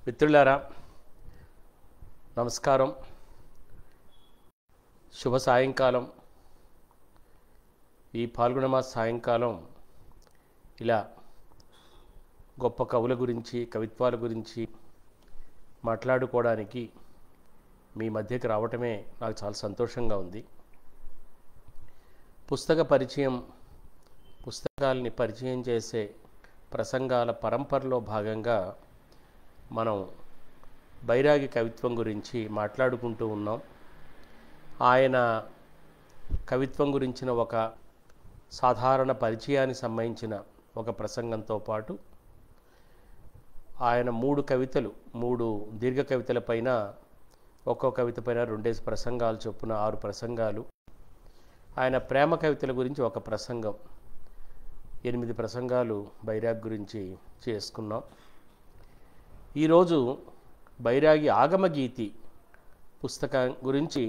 మిత్రులారా నమస్కారం. శుభ సాయంకాలం. ఈ పాల్గొన మాస సాయంకాలం ఇలా గొప్ప కవుల గురించి, కవిత్వాల గురించి మాట్లాడుకోవడానికి మీ మధ్యకి రావటమే నాకు చాలా సంతోషంగా ఉంది. పుస్తక పరిచయం, పుస్తకాలని పరిచయం చేసే ప్రసంగాల పరంపరలో భాగంగా మనం బైరాగి కవిత్వం గురించి మాట్లాడుకుంటూ ఉన్నాం. ఆయన కవిత్వం గురించిన ఒక సాధారణ పరిచయానికి సంబంధించిన ఒక ప్రసంగంతో పాటు ఆయన 3 దీర్ఘ కవితల పైన, ఒక్కో కవిత పైన 2 ప్రసంగాలు చొప్పున 6 ప్రసంగాలు, ఆయన ప్రేమ కవితల గురించి ఒక ప్రసంగం, 8 ప్రసంగాలు బైరాగి గురించి చేసుకున్నాం. ఈరోజు బైరాగి ఆగమగీతి పుస్తకం గురించి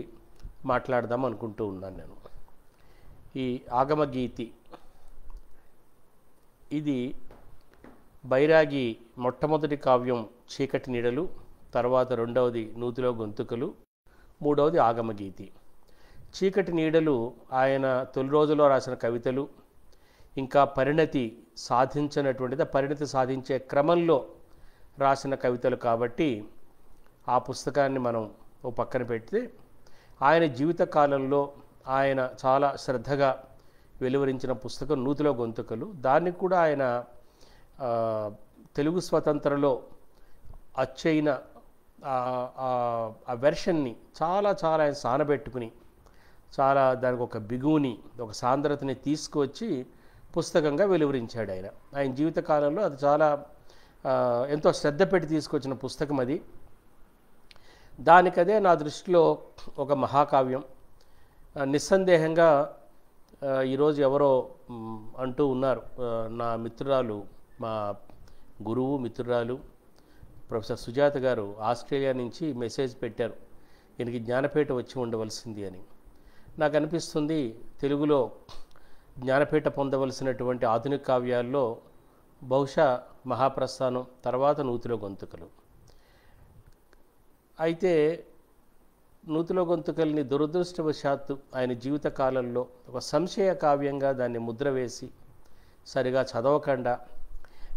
మాట్లాడదాం అనుకుంటూ ఉన్నాను నేను. ఈ ఆగమగీతి ఇది బైరాగి మొట్టమొదటి కావ్యం చీకటి నీడలు, తర్వాత 2వది నూతిలో గొంతుకలు, 3వది ఆగమగీతి. చీకటి నీడలు ఆయన తొలి రోజుల్లో రాసిన కవితలు, ఇంకా పరిణతి సాధించే క్రమంలో రాసిన కవితలు కాబట్టి ఆ పుస్తకాన్ని మనం ఓ పక్కన పెడితే, ఆయన జీవిత కాలంలో ఆయన చాలా శ్రద్ధగా వెలువరించిన పుస్తకం నూతిలో గొంతుకలు. దాన్ని కూడా ఆయన తెలుగు స్వతంత్రలో అచ్చైన ఆ వెర్షన్ని చాలా ఆయన సానబెట్టుకుని, చాలా దానికి ఒక బిగువుని, ఒక సాంద్రతని తీసుకువచ్చి పుస్తకంగా వెలువరించాడు ఆయన. ఆయన జీవితకాలంలో అది చాలా ఎంతో శ్రద్ధ పెట్టి తీసుకొచ్చిన పుస్తకం అది. దానికదే నా దృష్టిలో ఒక మహాకావ్యం. నిస్సందేహంగా ఈరోజు ఎవరో అంటూ ఉన్నారు, నా మిత్రురాలు, మా గురువు మిత్రురాలు ప్రొఫెసర్ సుజాత గారు ఆస్ట్రేలియా నుంచి మెసేజ్ పెట్టారు, ఈయనకి జ్ఞానపీఠ వచ్చి ఉండవలసింది అని. నాకు అనిపిస్తుంది, తెలుగులో జ్ఞానపీఠ పొందవలసినటువంటి ఆధునిక కావ్యాల్లో బహుశా మహాప్రస్థానం, తర్వాత నూతిలో గొంతుకలు. అయితే నూతిలో గొంతుకల్ని దురదృష్టవశాత్తు ఆయన జీవిత కాలంలో ఒక సంశయ కావ్యంగా దాన్ని ముద్ర వేసి, సరిగా చదవకుండా,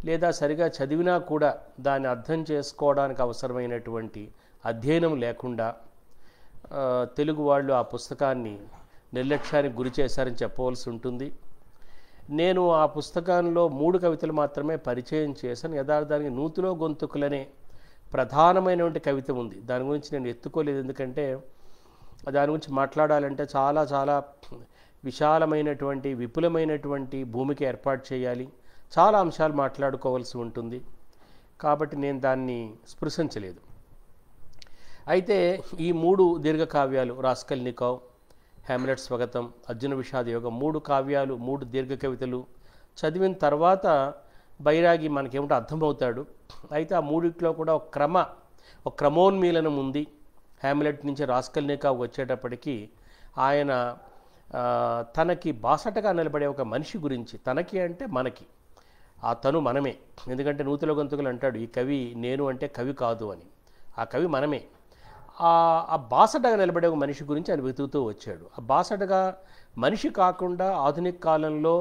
లేదా సరిగా చదివినా కూడా దాన్ని అర్థం చేసుకోవడానికి అవసరమైనటువంటి అధ్యయనం లేకుండా తెలుగు వాళ్ళు ఆ పుస్తకాన్ని నిర్లక్ష్యానికి గురి చేశారని చెప్పవలసి ఉంటుంది. నేను ఆ పుస్తకంలో 3 కవితలు మాత్రమే పరిచయం చేశాను. యథార్థానికి నూతిలో గొంతుకులనే ప్రధానమైనటువంటి కవిత ఉంది. దాని గురించి నేను ఎత్తుకోలేదు, ఎందుకంటే దాని గురించి మాట్లాడాలంటే చాలా విశాలమైనటువంటి, విపులమైనటువంటి భూమికి ఏర్పాటు చేయాలి, చాలా అంశాలు మాట్లాడుకోవాల్సి ఉంటుంది. కాబట్టి నేను దాన్ని స్పృశించలేదు. అయితే ఈ 3 దీర్ఘకావ్యాలు, రాస్కల్నికోవ్, హ్యామ్లెట్ స్వాగతం, అర్జున విషాద యోగం, 3 కావ్యాలు, 3 దీర్ఘ కవితలు చదివిన తర్వాత బైరాగి మనకేమిటో అర్థమవుతాడు. అయితే ఆ 3 కూడా ఒక క్రమోన్మీలనం ఉంది. హ్యామ్లెట్ నుంచి రాస్కల్నికోవ్ వచ్చేటప్పటికి ఆయన తనకి బాసటగా నిలబడే ఒక మనిషి గురించి, తనకి అంటే మనకి, ఆ తను మనమే. ఎందుకంటే నూతిలో గొంతుకలు అంటాడు, ఈ కవి నేను అంటే కవి కాదు అని. ఆ కవి మనమే. ఆ బాసటగా నిలబడే ఒక మనిషి గురించి ఆయన వెతుకుతూ వచ్చాడు. ఆ బాసటగా మనిషి కాకుండా ఆధునిక కాలంలో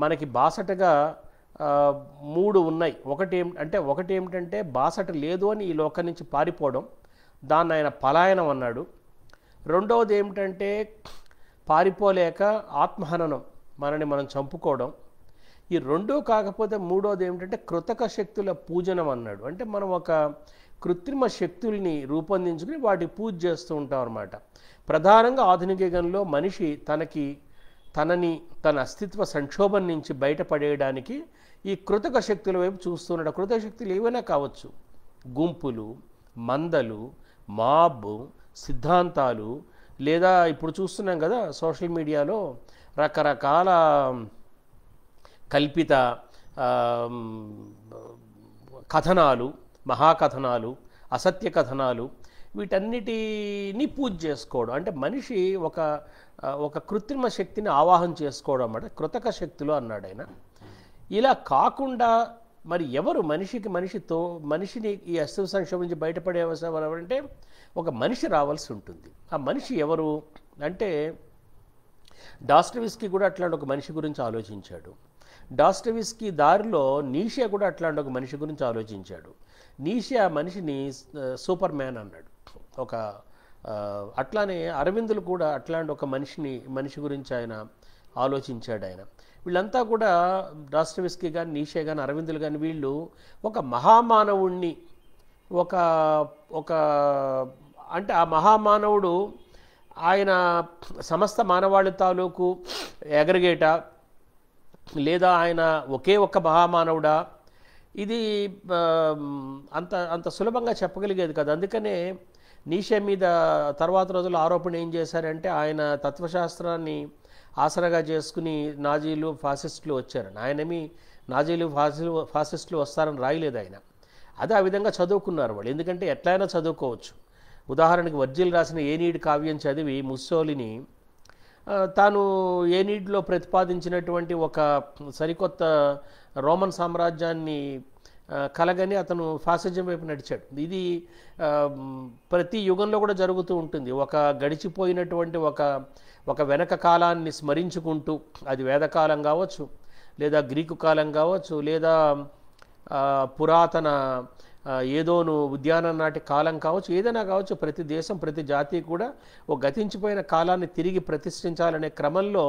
మనకి బాసటగా 3 ఉన్నాయి. ఒకటి ఏమిటంటే బాసట లేదు అని ఈ లోకం నుంచి పారిపోవడం, దాన్ని ఆయన పలాయనం అన్నాడు. 2వది ఏమిటంటే పారిపోలేక ఆత్మహననం, మనని మనం చంపుకోవడం. ఈ 2 కాకపోతే 3వది ఏమిటంటే కృతక శక్తుల పూజనం అన్నాడు. అంటే మనం ఒక కృత్రిమ శక్తుల్ని రూపొందించుకుని వాటికి పూజ చేస్తూ ఉంటాం అన్నమాట. ప్రధానంగా ఆధునిక యుగంలో మనిషి తన అస్తిత్వ సంక్షోభం నుంచి బయటపడేయడానికి ఈ కృతక శక్తుల వైపు చూస్తున్నాడు. కృతక శక్తులు ఏవైనా కావచ్చు, గుంపులు, మందలు, మాబ్, సిద్ధాంతాలు, లేదా ఇప్పుడు చూస్తున్నాం కదా సోషల్ మీడియాలో రకరకాల కల్పిత కథనాలు, మహాకథనాలు, అసత్య కథనాలు, వీటన్నిటినీ పూజ చేసుకోవడం. అంటే మనిషి ఒక కృత్రిమ శక్తిని ఆవాహన చేసుకోవడం అన్నమాట, కృతక శక్తులు అన్నాడు ఆయన. ఇలా కాకుండా మరి ఎవరు మనిషిని ఈ అస్తిత్వ సంక్షోభం నుంచి బయటపడే అవసరం అంటే ఒక మనిషి రావాల్సి ఉంటుంది. ఆ మనిషి ఎవరు అంటే డాస్టోయెవ్స్కీ కూడా అట్లాంటి ఒక మనిషి గురించి ఆలోచించాడు. డాస్టోయెవ్స్కీ దారిలో నీషే కూడా అట్లాంటి ఒక మనిషి గురించి ఆలోచించాడు. నీషే ఆ మనిషిని సూపర్ మ్యాన్ అన్నాడు. అట్లానే అరవిందులు కూడా అట్లాంటి ఒక మనిషి గురించి ఆయన ఆలోచించాడు. వీళ్ళంతా కూడా డాస్టోయెవ్స్కీ కానీ నీషే కానీ అరవిందులు కానీ వీళ్ళు ఒక మహామానవుణ్ణి అంటే ఆ మహామానవుడు ఆయన సమస్త మానవాళి తాలూకు అగ్రిగేటా లేదా ఆయన ఒకే ఒక్క మహామానవుడా, ఇది అంత సులభంగా చెప్పగలిగేది కదా. అందుకనే నీషే మీద తర్వాత రోజుల్లో ఆరోపణ ఏం చేశారంటే ఆయన తత్వశాస్త్రాన్ని ఆసరాగా చేసుకుని నాజీలు ఫాసిస్టులు వచ్చారని. ఆయనేమి నాజీలు ఫాసిస్టులు వస్తారని రాయలేదు ఆయన. అదే ఆ విధంగా చదువుకున్నారు వాళ్ళు. ఎందుకంటే ఎట్లయినా చదువుకోవచ్చు. ఉదాహరణకి వర్జిల్ రాసిన ఏనీడ్ కావ్యం చదివి ముస్సోలిని తాను ఏనీడ్లో ప్రతిపాదించినటువంటి ఒక సరికొత్త రోమన్ సామ్రాజ్యాన్ని కలగని అతను ఫాసిజం వైపు నడిచాడు. ఇది ప్రతి యుగంలో కూడా జరుగుతూ ఉంటుంది. ఒక గడిచిపోయినటువంటి ఒక వెనక కాలాన్ని స్మరించుకుంటూ, అది వేదకాలం కావచ్చు, లేదా గ్రీకు కాలం కావచ్చు, లేదా పురాతన ఏదోను ఉద్యానం నాటి కాలం కావచ్చు, ఏదైనా కావచ్చు, ప్రతి దేశం ప్రతి జాతి కూడా ఒక గతించిపోయిన కాలాన్ని తిరిగి ప్రతిష్ఠించాలనే క్రమంలో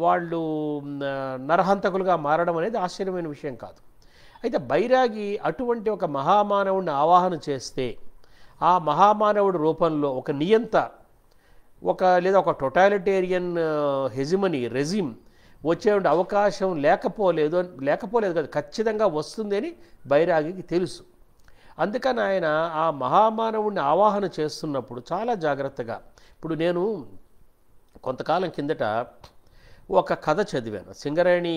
వాళ్ళు నరహంతకులుగా మారడం అనేది ఆశ్చర్యమైన విషయం కాదు. అయితే బైరాగి అటువంటి ఒక మహామానవుడిని ఆవాహన చేస్తే ఆ మహామానవుడి రూపంలో ఒక నియంత లేదా ఒక టొటాలిటేరియన్ రెజిమ్ వచ్చే అవకాశం లేకపోలేదు కదా, ఖచ్చితంగా వస్తుంది అని బైరాగికి తెలుసు. అందుకని ఆయన ఆ మహామానవుడిని ఆవాహన చేస్తున్నప్పుడు చాలా జాగ్రత్తగా, ఇప్పుడు నేను కొంతకాలం కిందట ఒక కథ చదివాను. సింగరేణి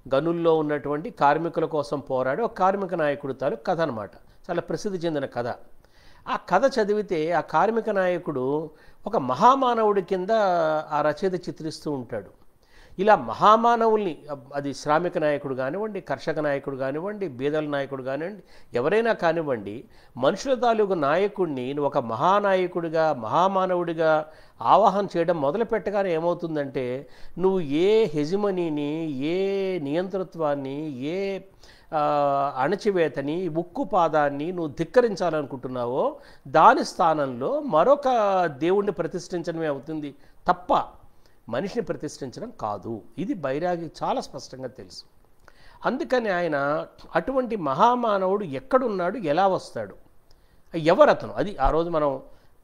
గనుల్లో ఉన్నటువంటి కార్మికుల కోసం పోరాడే ఒక కార్మిక నాయకుడు తాలూకు కథ అనమాట. చాలా ప్రసిద్ధి చెందిన కథ. ఆ కథ చదివితే ఆ కార్మిక నాయకుడు ఒక మహామానవుడి కింద ఆ రచయిత చిత్రిస్తూ ఉంటాడు. ఇలా మహామానవుల్ని, అది శ్రామిక నాయకుడు కానివ్వండి, కర్షక నాయకుడు కానివ్వండి, బీదల నాయకుడు కానివ్వండి, ఎవరైనా కానివ్వండి, మనుషుల తాలూకు నాయకుడిని ఒక మహానాయకుడిగా మహామానవుడిగా ఆవాహన చేయడం మొదలుపెట్టగానే ఏమవుతుందంటే నువ్వు ఏ హెజిమనీని, ఏ నియంతృత్వాన్ని, ఏ అణచివేతని, ఉక్కుపాదాన్ని నువ్వు ధిక్కరించాలనుకుంటున్నావో దాని స్థానంలో మరొక దేవుణ్ణి ప్రతిష్ఠించడమే అవుతుంది తప్ప మనిషిని ప్రతిష్ఠించడం కాదు. ఇది బైరాగి చాలా స్పష్టంగా తెలుసు. అందుకని ఆయన అటువంటి మహామానవుడు ఎక్కడున్నాడు, ఎలా వస్తాడు, ఎవరతను, అది ఆ రోజు మనం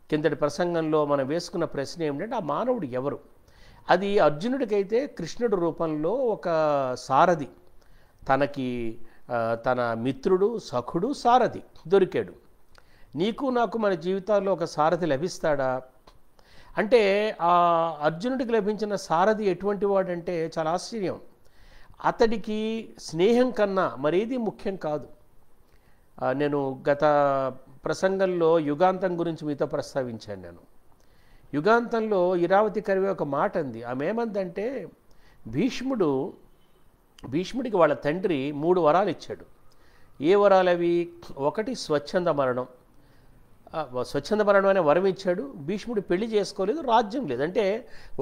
కిందటి ప్రసంగంలో మనం వేసుకున్న ప్రశ్న ఏమిటంటే ఆ మానవుడు ఎవరు. అది అర్జునుడికైతే కృష్ణుడి రూపంలో ఒక సారథి, తన మిత్రుడు సఖుడు సారథి దొరికాడు. నీకు నాకు మన జీవితాల్లో ఒక సారథి లభిస్తాడా అంటే ఆ అర్జునుడికి లభించిన సారథి ఎటువంటి వాడంటే చాలా ఆశ్చర్యం. అతడికి స్నేహం కన్నా మరేది ముఖ్యం కాదు. నేను గత ప్రసంగంలో యుగాంతం గురించి మీతో ప్రస్తావించాను. యుగాంతంలో ఇరావతి కరివే ఒక మాట అంది. ఆమె ఏమందంటే భీష్ముడికి వాళ్ళ తండ్రి 3 వరాలు ఇచ్చాడు. ఏ వరాలు అవి? ఒకటి స్వచ్ఛంద మరణం అనే వరం ఇచ్చాడు. భీష్ముడు పెళ్లి చేసుకోలేదు, రాజ్యం లేదు. అంటే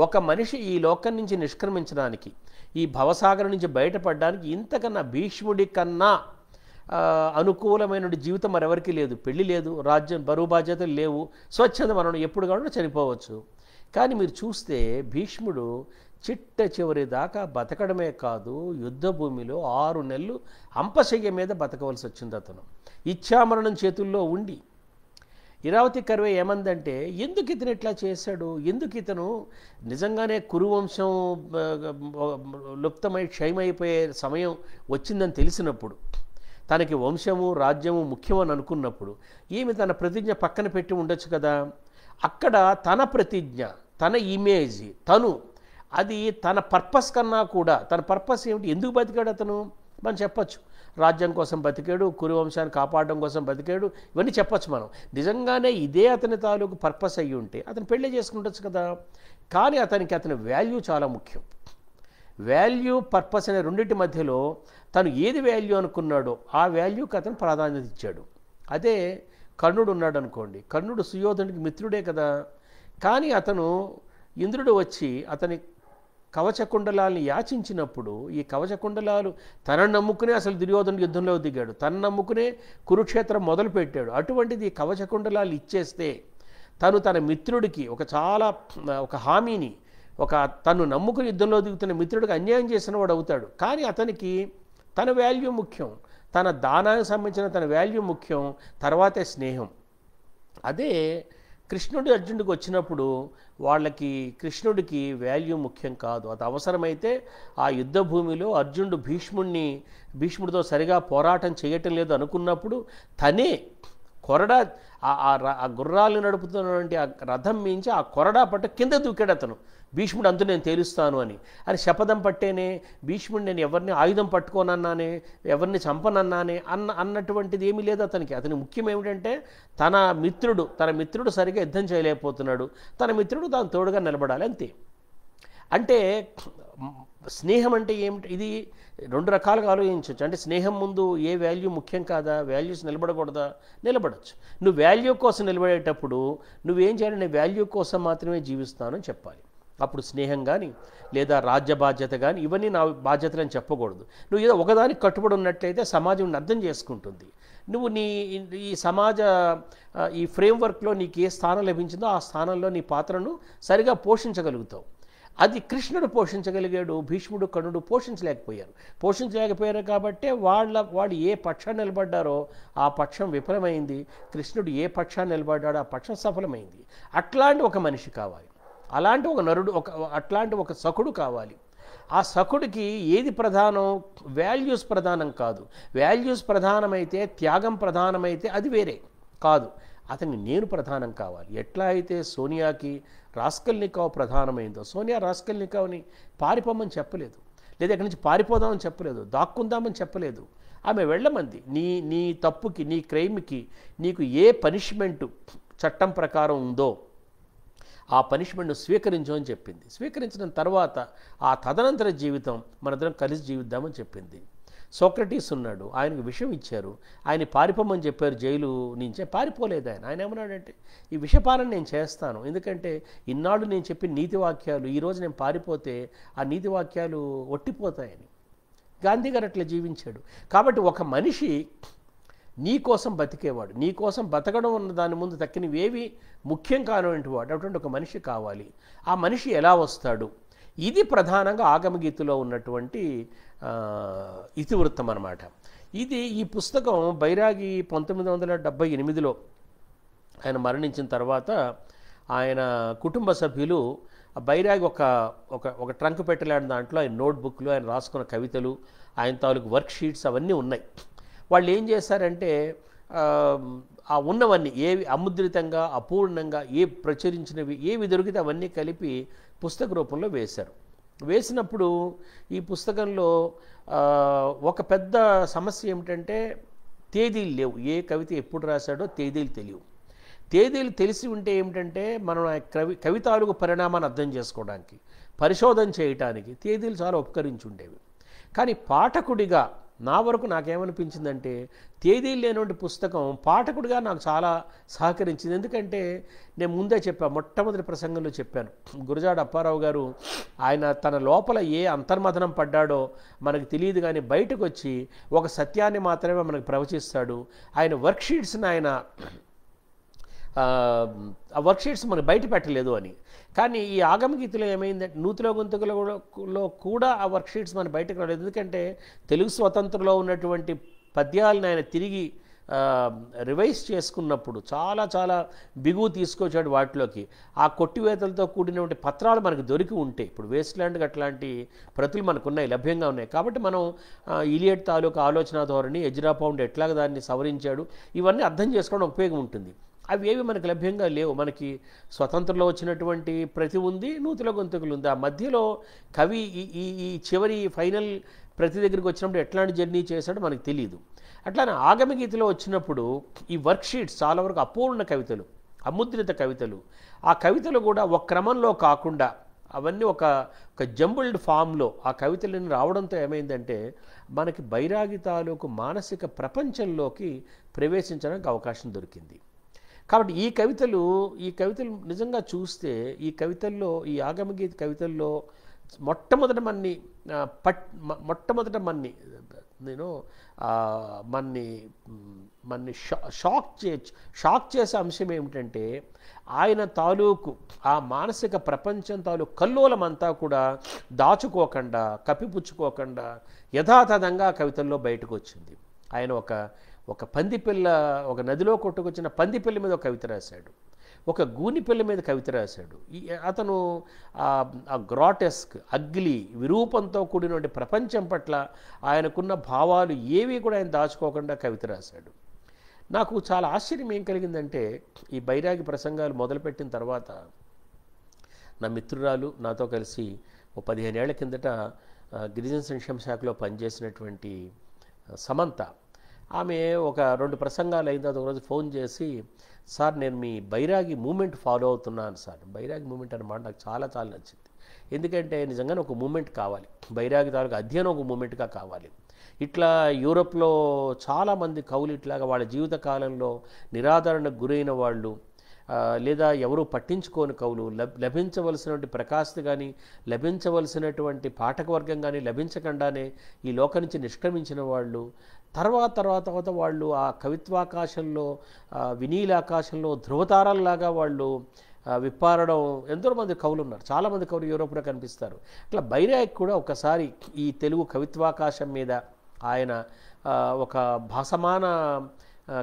ఒక మనిషి ఈ లోకం నుంచి నిష్క్రమించడానికి, ఈ భవసాగరం నుంచి బయటపడడానికి ఇంతకన్నా భీష్ముడి కన్నా అనుకూలమైన జీవితం మరెవరికి లేదు. పెళ్లి లేదు, రాజ్యం బరువు బాధ్యతలు లేవు, స్వచ్ఛంద మరణం, ఎప్పుడు కావాలో చనిపోవచ్చు. కానీ మీరు చూస్తే భీష్ముడు చిట్ట చివరి దాకా బతకడమే కాదు, యుద్ధ భూమిలో 6 నెలలు అంపశయ్య మీద బతకవలసి వచ్చింది. అతను ఇచ్ఛామరణం చేతుల్లో ఉండి. ఇరావతి కర్వే ఏమందంటే ఎందుకు ఇతను ఇట్లా చేశాడు, ఎందుకు ఇతను నిజంగానే కురువంశం లుప్తమై క్షయమైపోయే సమయం వచ్చిందని తెలిసినప్పుడు, తనకి వంశము రాజ్యము ముఖ్యమని అనుకున్నప్పుడు ఈమె తన ప్రతిజ్ఞ పక్కన పెట్టి ఉండొచ్చు కదా. అక్కడ తన ప్రతిజ్ఞ, తన ఇమేజ్, అది తన పర్పస్ కన్నా కూడా, తన పర్పస్ ఏమిటి, ఎందుకు బతికాడు అతను మనం చెప్పచ్చు. రాజ్యం కోసం బతికాడు, కురువంశాన్ని కాపాడడం కోసం బతికాడు, ఇవన్నీ చెప్పచ్చు మనం. నిజంగానే ఇదే అతని తాలూకు పర్పస్ అయ్యి ఉంటే అతను పెళ్లి చేసుకుంటచ్చు కదా. కానీ అతని వాల్యూ చాలా ముఖ్యం. వాల్యూ, పర్పస్ అనే రెండింటి మధ్యలో తను ఏది వాల్యూ అనుకున్నాడో ఆ వాల్యూకి అతను ప్రాధాన్యత ఇచ్చాడు. అదే కర్ణుడు ఉన్నాడు అనుకోండి, కర్ణుడు సుయోధనుడికి మిత్రుడే కదా, కానీ అతను ఇంద్రుడు వచ్చి అతని కవచకుండలాల్ని యాచించినప్పుడు ఈ కవచకుండలాలు తనను నమ్ముకునే అసలు దుర్యోధనుడు యుద్ధంలో దిగాడు, తను నమ్ముకునే కురుక్షేత్రం మొదలుపెట్టాడు. అటువంటిది ఈ కవచకుండలాలు ఇచ్చేస్తే తను తన మిత్రుడికి ఒక హామీని, తను నమ్ముకుని యుద్ధంలో దిగుతున్న మిత్రుడికి అన్యాయం చేసిన వాడు అవుతాడు. కానీ అతనికి తన వాల్యూ ముఖ్యం, తన దానానికి సంబంధించిన తన వాల్యూ ముఖ్యం, తర్వాతే స్నేహం. అదే కృష్ణుడు అర్జునుడికి వచ్చినప్పుడు కృష్ణుడికి వాల్యూ ముఖ్యం కాదు. అది అవసరమైతే ఆ యుద్ధ భూమిలో అర్జునుడు భీష్ముడితో సరిగా పోరాటం చేయటం లేదు అనుకున్నప్పుడు తనే కొరడా ఆ గుర్రాలు నడుపుతున్నటువంటి ఆ రథం మించి ఆ కొరడా పట్ట కింద దూకాడు అతను. భీష్ముడు అంతు నేను తేలుస్తాను అని శపథం పట్టేనే భీష్ముడు నేను ఎవరిని ఆయుధం పట్టుకోనన్నానే, ఎవరిని చంపనన్నానే అన్నటువంటిది ఏమీ లేదు అతనికి ముఖ్యం ఏమిటంటే తన మిత్రుడు సరిగా యుద్ధం చేయలేకపోతున్నాడు, తన మిత్రుడు తాను తోడుగా నిలబడాలి, అంతే. అంటే స్నేహం అంటే ఏమిటి? ఇది రెండు రకాలుగా ఆలోచించవచ్చు. అంటే స్నేహం ముందు ఏ వాల్యూ ముఖ్యం కాదా? వాల్యూస్ నిలబడకూడదా? నిలబడచ్చు. నువ్వు వాల్యూ కోసం నిలబడేటప్పుడు నువ్వేం చేయాలి? నేను వాల్యూ కోసం మాత్రమే జీవిస్తాను అని చెప్పాలి. అప్పుడు స్నేహం కానీ లేదా రాజ్య బాధ్యత కానీ ఇవన్నీ నా బాధ్యతలని చెప్పకూడదు. నువ్వు ఏదో ఒకదానికి కట్టుబడి ఉన్నట్లయితే సమాజం అర్థం చేసుకుంటుంది. నువ్వు ఈ ఫ్రేమ్వర్క్లో నీకు ఏ స్థానం లభించిందో ఆ స్థానంలో నీ పాత్రను సరిగా పోషించగలుగుతావు. అది కృష్ణుడు పోషించగలిగాడు, భీష్ముడు కర్ణుడు పోషించలేకపోయారు కాబట్టే వాళ్ళు ఏ పక్షాన్ని నిలబడ్డారో ఆ పక్షం విఫలమైంది, కృష్ణుడు ఏ పక్షాన్ని నిలబడ్డాడో ఆ పక్షం సఫలమైంది. అట్లాంటి ఒక మనిషి కావాలి, అలాంటి ఒక నరుడు, అట్లాంటి ఒక సఖుడు కావాలి. ఆ సఖుడికి ఏది ప్రధానం? వాల్యూస్ ప్రధానం కాదు. వాల్యూస్ ప్రధానమైతే, త్యాగం ప్రధానమైతే అది వేరే కాదు. అతనికి నేను ప్రధానం కావాలి. ఎట్లా అయితే సోనియాకి రాస్కల్నికావ్ ప్రధానమైందో, సోనియా రాస్కల్నికావ్ని పారిపోమని చెప్పలేదు, లేదా ఎక్కడి నుంచి పారిపోదామని చెప్పలేదు, దాక్కుందామని చెప్పలేదు. ఆమె వెళ్ళమంది. నీ తప్పుకి, నీ క్రైమ్కి నీకు ఏ పనిష్మెంటు చట్టం ప్రకారం ఉందో ఆ పనిష్మెంట్ను స్వీకరించు అని చెప్పింది. స్వీకరించిన తర్వాత ఆ తదనంతర జీవితం మనందరం కలిసి జీవిద్దామని చెప్పింది. సోక్రటీస్ ఉన్నాడు, ఆయనకు విషం ఇచ్చారు, ఆయన పారిపోమని చెప్పారు జైలు నుంచే, పారిపోలేదు ఆయన ఏమన్నాడంటే ఈ విషపాలన నేను చేస్తాను, ఎందుకంటే ఇన్నాళ్ళు నేను చెప్పిన నీతి వాక్యాలు ఈరోజు నేను పారిపోతే ఆ నీతి వాక్యాలు ఒట్టిపోతాయని. గాంధీ గారు అట్లా జీవించాడు. కాబట్టి ఒక మనిషి నీ కోసం బతికేవాడు, నీ కోసం బతకడం ఉన్న దాని ముందు తక్కినవేవి ముఖ్యం కానివంటి వాడు, అటువంటి ఒక మనిషి కావాలి. ఆ మనిషి ఎలా వస్తాడు? ఇది ప్రధానంగా ఆగమగీతలో ఉన్నటువంటి ఇతివృత్తం అన్నమాట. ఈ పుస్తకం బైరాగి 1978లో ఆయన మరణించిన తర్వాత ఆయన కుటుంబ సభ్యులు బైరాగి ఒక ట్రంక్ పెట్టలేని దాంట్లో ఆయన నోట్బుక్లు, ఆయన రాసుకున్న కవితలు, ఆయన తాలూకు వర్క్ షీట్స్ అవన్నీ ఉన్నాయి. వాళ్ళు ఏం చేశారంటే ఆ ఉన్నవన్నీ ఏవి అముద్రితంగా, అపూర్ణంగా, ప్రచురించినవి ఏవి దొరికితే అవన్నీ కలిపి పుస్తక రూపంలో వేశారు. వేసినప్పుడు ఈ పుస్తకంలో ఒక పెద్ద సమస్య ఏమిటంటే తేదీలు లేవు. ఏ కవిత ఎప్పుడు రాశాడో తేదీలు తెలియవు. తేదీలు తెలిసి ఉంటే ఏమిటంటే మనం ఆ కవితాలకు పరిణామాన్ని అర్థం చేసుకోవడానికి, పరిశోధన చేయటానికి తేదీలు చాలా ఉపకరించి ఉండేవి. కానీ పాఠకుడిగా నా వరకు నాకేమనిపించిందంటే తేదీలు లేనటువంటి పుస్తకం పాఠకుడిగా నాకు చాలా సహకరించింది. ఎందుకంటే నేను ముందే చెప్పాను, మొట్టమొదటి ప్రసంగంలో చెప్పాను, గురజాడ అప్పారావు గారు ఆయన తన లోపల ఏ అంతర్మథనం పడ్డాడో మనకు తెలియదు, కానీ బయటకు వచ్చి ఒక సత్యాన్ని మాత్రమే మనకు ప్రవచిస్తాడు. ఆయన వర్క్షీట్స్ని ఆ వర్క్షీట్స్ మనకు బయట పెట్టలేదు అని. కానీ ఈ ఆగమగీతలో ఏమైందంటే నూతిలో గొంతుకులలో కూడా ఆ వర్క్షీట్స్ మన బయటకు రాలేదు. ఎందుకంటే తెలుగు స్వతంత్రంలో ఉన్నటువంటి పద్యాలను ఆయన తిరిగి రివైజ్ చేసుకున్నప్పుడు చాలా చాలా బిగువు తీసుకొచ్చాడు వాటిలోకి. ఆ కొట్టివేతలతో కూడినటువంటి పత్రాలు మనకు దొరికి ఉంటే, ఇప్పుడు వేస్ట్లాండ్కి అట్లాంటి ప్రతులు మనకు ఉన్నాయి, లభ్యంగా ఉన్నాయి. కాబట్టి మనం ఇలియట్ తాలూకు ఆలోచన ధోరణి, ఎజ్రా పౌండ్ ఎట్లాగ దాన్ని సవరించాడు, ఇవన్నీ అర్థం చేసుకోవడం ఉపయోగం ఉంటుంది. అవి ఏవి మనకు లభ్యంగా లేవు. మనకి స్వతంత్రంలో వచ్చినటువంటి ప్రతి ఉంది, నూతిలో గొంతుకులు ఉంది. ఆ మధ్యలో కవి ఈ చివరి ఫైనల్ ప్రతి దగ్గరికి వచ్చినప్పుడు ఎట్లాంటి జర్నీ చేశాడో మనకు తెలియదు. అట్లానే ఆగమగీతలో వచ్చినప్పుడు ఈ వర్క్షీట్స్ చాలా వరకు అపూర్ణ కవితలు, అముద్రిత కవితలు. ఆ కవితలు కూడా ఒక క్రమంలో కాకుండా అవన్నీ ఒక ఒక జంబుల్డ్ ఫామ్లో ఆ కవితలన్నీ రావడంతో ఏమైందంటే మనకి బైరాగి తాలూకు మానసిక ప్రపంచంలోకి ప్రవేశించడానికి అవకాశం దొరికింది. కాబట్టి ఈ కవితలు నిజంగా చూస్తే ఈ కవితల్లో, ఈ ఆగమగీత కవితల్లో మొట్టమొదట నేను మన్ని షాక్ చేసే అంశం ఏమిటంటే ఆయన తాలూకు ఆ మానసిక ప్రపంచం తాలూకు కల్లోలమంతా కూడా దాచుకోకుండా, కప్పిపుచ్చుకోకుండా యథాతథంగా కవితల్లో బయటకు వచ్చింది. ఆయన ఒక పందిపిల్ల, ఒక నదిలో కొట్టుకొచ్చిన పందిపిల్ల మీద ఒక కవిత రాశాడు, ఒక గూనిపిల్ల మీద కవిత రాశాడు. అతను ఆ గ్రాటెస్క్, అగ్లీ, విరూపంతో కూడినటువంటి ప్రపంచం పట్ల ఆయనకున్న భావాలు ఏవి కూడా ఆయన దాచుకోకుండా కవిత రాశాడు. నాకు చాలా ఆశ్చర్యం ఏం కలిగిందంటే ఈ బైరాగి ప్రసంగాలు మొదలుపెట్టిన తర్వాత నా మిత్రురాలు నాతో కలిసి 15 ఏళ్ల కిందట గిరిజన సంక్షేమ శాఖలో పనిచేసినటువంటి సమంత, ఆమె ఒక 2 ప్రసంగాలు అయిన తర్వాత ఒకరోజు ఫోన్ చేసి, సార్ నేను మీ బైరాగి మూమెంట్ ఫాలో అవుతున్నాను సార్. బైరాగి మూమెంట్ అన్నమాట నాకు చాలా చాలా నచ్చింది. ఎందుకంటే నిజంగానే ఒక మూమెంట్ కావాలి, బైరాగి తాలూకు అధ్యయనం ఒక మూమెంట్గా కావాలి. ఇట్లా యూరోప్లో చాలామంది కవులు ఇట్లాగా వాళ్ళ జీవిత కాలంలో నిరాదరణకు గురైన వాళ్ళు, లేదా ఎవరూ పట్టించుకోని కవులు, లభించవలసినటువంటి ప్రకాశత కానీ లభించవలసినటువంటి పాఠకవర్గం కానీ లభించకుండానే ఈ లోకం నుంచి నిష్క్రమించిన వాళ్ళు, తర్వాత వాళ్ళు ఆ కవిత్వాకాశంలో, వినీలాకాశంలో ధృవతారాల్లాగా వాళ్ళు విప్పారడం ఎంతోమంది కవులు ఉన్నారు. చాలామంది కవులు యూరోప్లో కనిపిస్తారు. అట్లా బైరాగి కూడా ఒకసారి ఈ తెలుగు కవిత్వాకాశం మీద ఆయన ఒక భాసమాన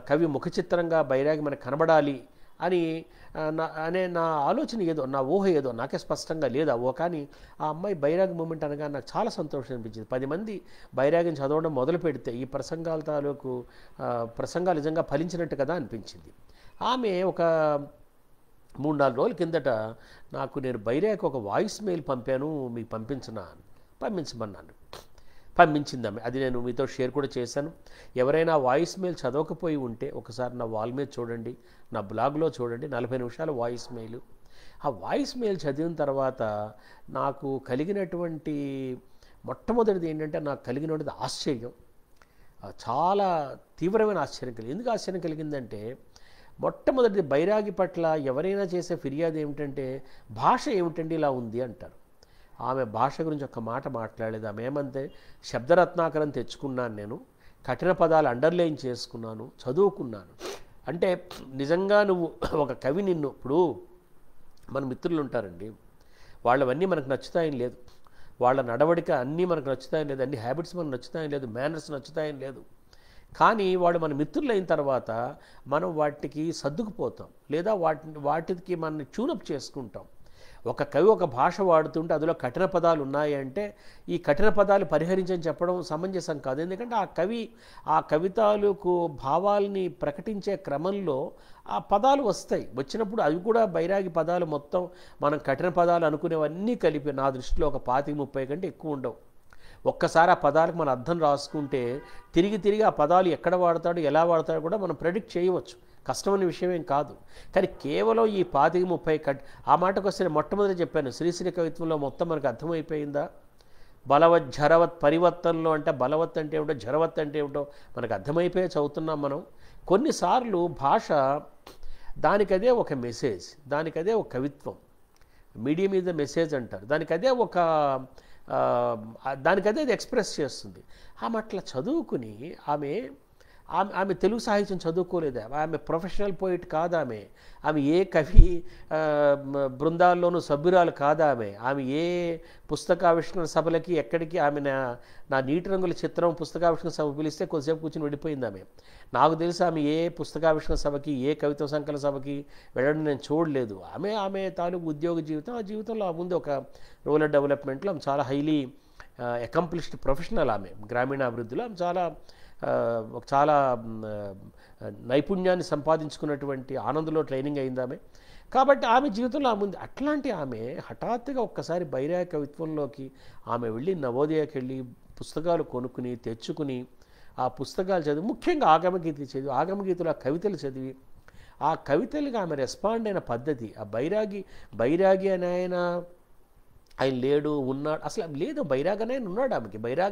కవి ముఖచిత్రంగా బైరాగి మనకు కనబడాలి అని నా ఆలోచన ఏదో, నా ఊహ ఏదో, నాకే స్పష్టంగా లేదు ఆ ఊహ. కానీ ఆ అమ్మాయి బైరాగి మూమెంట్ అనగా నాకు చాలా సంతోషం అనిపించింది. 10 మంది బైరాగిని చదవడం మొదలు పెడితే ఈ ప్రసంగాల తాలూకు ప్రసంగాలు నిజంగా ఫలించినట్టు కదా అనిపించింది. ఆమె ఒక 3-4 రోజుల కిందట నేను బైరాగికి ఒక వాయిస్ మెయిల్ పంపాను, మీకు పంపించమన్నాను. పంపించింది ఆమె. అది నేను మీతో షేర్ కూడా చేశాను. ఎవరైనా వాయిస్ మెయిల్ చదవకపోయి ఉంటే ఒకసారి నా వాల్ మీద చూడండి, నా బ్లాగ్లో చూడండి, 40 నిమిషాల వాయిస్ మెయిల్. ఆ వాయిస్ మెయిల్ చదివిన తర్వాత నాకు కలిగినటువంటి మొట్టమొదటిది ఏంటంటే, నాకు కలిగినటువంటి ఆశ్చర్యం, చాలా తీవ్రమైన ఆశ్చర్యం కలిగింది. ఎందుకు ఆశ్చర్యం కలిగిందంటే, మొట్టమొదటి బైరాగి పట్ల ఎవరైనా చేసే ఫిర్యాదు ఏమిటంటే, భాష ఏమిటండి ఇలా ఉంది అంటారు. ఆమె భాష గురించి ఒక్క మాట మాట్లాడలేదు. ఆమె ఏమంటే, శబ్దరత్నాకరం తెచ్చుకున్నాను, నేను కఠిన పదాలు అండర్లైన్ చేసుకున్నాను, చదువుకున్నాను. అంటే నిజంగా నువ్వు ఒక కవి, ఇప్పుడు మన మిత్రులు ఉంటారండి, వాళ్ళవన్నీ మనకు నచ్చుతాయని లేదు, వాళ్ళ నడవడిక అన్నీ మనకు నచ్చుతాయని లేదు, అన్ని హ్యాబిట్స్ మనకు నచ్చుతాయని లేదు, మేనర్స్ నచ్చుతాయని లేదు. కానీ వాడు మన మిత్రులు అయిన తర్వాత మనం వాటికి సర్దుకుపోతాం, లేదా వాటికి మనం ట్యూనప్ చేసుకుంటాం. ఒక కవి ఒక భాష వాడుతుంటే అందులో కఠిన పదాలు ఉన్నాయి అంటే ఈ కఠిన పదాలు పరిహరించని చెప్పడం సమంజసం కాదు. ఎందుకంటే ఆ కవితాలకు భావాల్ని ప్రకటించే క్రమంలో ఆ పదాలు వస్తాయి. వచ్చినప్పుడు అవి కూడా బైరాగి పదాలు మొత్తం మనం కఠిన పదాలు అనుకునేవన్నీ కలిపి నా దృష్టిలో ఒక 25-30 కంటే ఎక్కువ ఉండవు. ఒక్కసారి ఆ పదాలకు మన అర్థం రాసుకుంటే తిరిగి ఆ పదాలు ఎక్కడ వాడతాడు, ఎలా వాడతాడో కూడా మనం ప్రెడిక్ట్ చేయవచ్చు. కష్టమైన విషయం ఏం కాదు. కానీ కేవలం ఈ 25-30 ఆ మాటకు వస్తే మొట్టమొదటి చెప్పాను, శ్రీశ్రీ కవిత్వంలో మొత్తం మనకు అర్థమైపోయిందా? బలవత్ ఝరవత్ పరివర్తనలో అంటే బలవత్ అంటే ఏమిటో, ఝరవత్ అంటే ఏమిటో మనకు అర్థమైపోయే చదువుతున్నాం మనం. కొన్నిసార్లు భాష దానికదే ఒక మెసేజ్, దానికదే ఒక కవిత్వం, మీడియం ఈజ్ ద మెసేజ్ అంటారు, దానికదే అది ఎక్స్ప్రెస్ చేస్తుంది. ఆమె అట్లా చదువుకుని ఆమె తెలుగు సాహిత్యం చదువుకోలేదు, ఆమె ప్రొఫెషనల్ పోయిట్ కాదు, ఆమె ఏ కవి బృందాల్లోనూ సభ్యురాలు కాదు, ఆమె ఏ పుస్తకావిష్కరణ సభలకి ఎక్కడికి నా నీటి రంగుల చిత్రం పుస్తకావిష్కరణ సభ పిలిస్తే కొద్దిసేపు కూర్చొని వెళ్ళిపోయింది ఆమె. నాకు తెలిసి ఆమె ఏ పుస్తకావిష్కరణ సభకి, ఏ కవితా సంకలన సభకి వెళ్ళడం నేను చూడలేదు. ఆమె తాలూకు ఉద్యోగ జీవితం, ఆ జీవితంలో ముందు ఒక రూరల్ డెవలప్మెంట్లో ఆమె చాలా హైలీ అకంప్లిష్డ్ ప్రొఫెషనల్. ఆమె గ్రామీణాభివృద్ధిలో ఆమె చాలా నైపుణ్యాన్ని సంపాదించుకున్నటువంటి ఆనందంలో ట్రైనింగ్ అయింది ఆమె. కాబట్టి ఆమె జీవితంలో ముందు అట్లాంటి ఆమె హఠాత్తుగా ఒక్కసారి బైరాగి కవిత్వంలోకి ఆమె వెళ్ళి నవోదయకి వెళ్ళి పుస్తకాలు కొనుక్కుని తెచ్చుకుని ఆ పుస్తకాలు చదివి, ముఖ్యంగా ఆగమగీతలు ఆ కవితలు చదివి ఆ కవితలుగా ఆమె రెస్పాండ్ అయిన పద్ధతి, ఆ బైరాగి అని ఆయన ఆయన లేడు ఉన్నాడు అసలు లేదు, బైరాగనే ఉన్నాడు.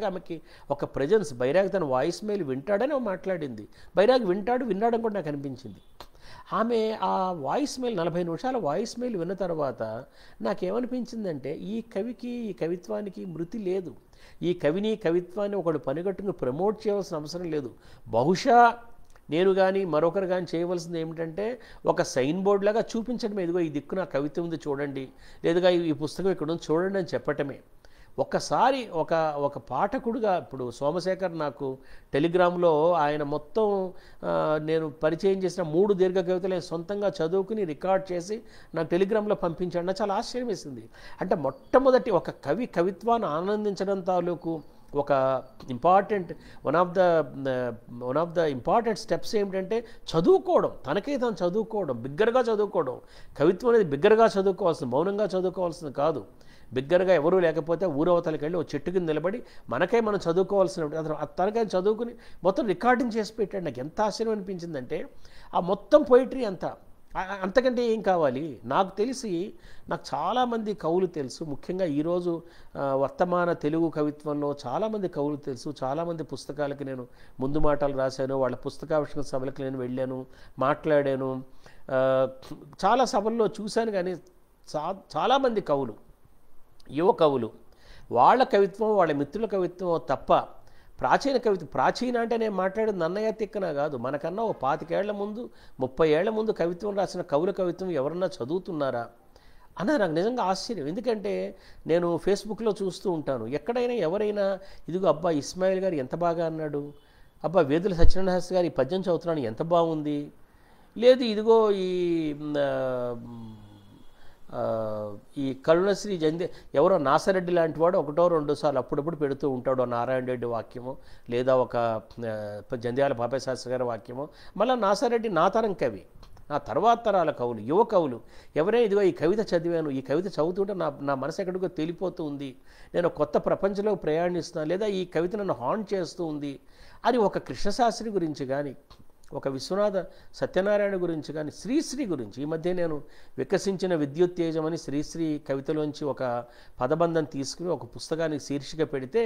ఆమెకి ఒక ప్రజెన్స్, బైరాగ్ తన వాయిస్ మెయిల్ వింటాడని మాట్లాడింది. బైరాగ్ విన్నాడని కూడా నాకు అనిపించింది. ఆమె ఆ వాయిస్ మెయిల్ 40 నిమిషాల వాయిస్ మెయిల్ విన్న తర్వాత నాకేమనిపించిందంటే ఈ కవిత్వానికి మృతి లేదు. ఈ కవిత్వాన్ని ఒకడు పనిగట్టుకుని ప్రమోట్ చేయవలసిన అవసరం లేదు. బహుశా నేను కానీ మరొకరు కానీ చేయవలసింది ఏమిటంటే ఒక సైన్ బోర్డ్ లాగా చూపించడమే, ఇదిగో ఈ దిక్కు నా కవిత ఉంది చూడండి, లేదుగా ఈ పుస్తకం ఇక్కడ ఉంది చూడండి అని చెప్పటమే. ఒక్కసారి ఒక పాఠకుడుగా ఇప్పుడు సోమశేఖర్ నాకు టెలిగ్రామ్లో ఆయన మొత్తం నేను పరిచయం చేసిన 3 దీర్ఘ కవితలు సొంతంగా చదువుకుని రికార్డ్ చేసి నాకు టెలిగ్రామ్లో పంపించాడు. నాకు చాలా ఆశ్చర్యం వేసింది. అంటే మొట్టమొదటి ఒక కవిత్వాన్ని ఆనందించడం తాలూకు ఒక important one of the important steps ఏమిటంటే చదువుకోవడం, తనకే తాను చదువుకోవడం, బిగ్గరగా చదువుకోవడం. కవిత్వం అనేది బిగ్గరగా చదువుకోవాల్సింది, మౌనంగా చదువుకోవాల్సింది కాదు. బిగ్గరగా ఎవరూ లేకపోతే ఊరవతలకి వెళ్ళి ఓ చెట్టు కింద నిలబడి మనం చదువుకోవాల్సిన తనకై చదువుకుని మొత్తం రికార్డింగ్ చేసి పెట్టాడు. నాకు ఎంత ఆశ్చర్యం అనిపించిందంటే ఆ మొత్తం పోయిటరీ అంతకంటే ఏం కావాలి. నాకు చాలామంది కవులు తెలుసు, ముఖ్యంగా ఈరోజు వర్తమాన తెలుగు కవిత్వంలో చాలామంది కవులు తెలుసు. చాలామంది పుస్తకాలకి నేను ముందు మాటలు రాశాను, వాళ్ళ పుస్తకావిష్కరణ సభలకు నేను వెళ్ళాను, మాట్లాడాను, చాలా సభల్లో చూశాను. కానీ చాలామంది కవులు, యువ కవులు, వాళ్ళ కవిత్వం వాళ్ళ మిత్రుల కవిత్వం తప్ప ప్రాచీన అంటే నేను మాట్లాడేది నన్నయ్య తిక్కన కాదు. మనకన్నా ఓ 25 ఏళ్ల ముందు 30 ఏళ్ల ముందు కవిత్వం రాసిన కవుల కవిత్వం ఎవరన్నా చదువుతున్నారా అన్న నాకు నిజంగా ఆశ్చర్యం. ఎందుకంటే నేను ఫేస్బుక్లో చూస్తూ ఉంటాను, ఎక్కడైనా ఎవరైనా ఇదిగో అబ్బా ఇస్మాయిల్ గారు ఎంత బాగా అన్నాడు, అబ్బా వేదుల సత్యనారాయణ గారు ఈ పద్యం చదువుతున్నాను ఎంత బాగుంది, లేదు ఇదిగో ఈ కరుణశ్రీ ఎవరో నాసరెడ్డి లాంటి వాడు 1-2 సార్లు అప్పుడప్పుడు పెడుతూ ఉంటాడు, నారాయణ రెడ్డి వాక్యమో లేదా ఒక జంధ్యాల బాబాయ్ శాస్త్రి గారి వాక్యమో. మళ్ళీ నాసారెడ్డి నా తరం కవి, నా తర్వాత తరాల కవులు, యువ కవులు ఎవరైనా ఇదిగో ఈ కవిత చదివాను, ఈ కవిత చదువుతుంటే నా మనసు ఎక్కడికో తేలిపోతూ ఉంది, నేను కొత్త ప్రపంచంలో ప్రయాణిస్తున్నాను, లేదా ఈ కవిత నన్ను హాంట్ చేస్తూ ఉంది అని ఒక కృష్ణశాస్త్రి గురించి కానీ, ఒక విశ్వనాథ సత్యనారాయణ గురించి కానీ, శ్రీశ్రీ గురించి ఈ మధ్య నేను వికసించిన విద్యుత్తేజం అని శ్రీశ్రీ కవితలోంచి ఒక పదబంధం తీసుకుని ఒక పుస్తకానికి శీర్షిక పెడితే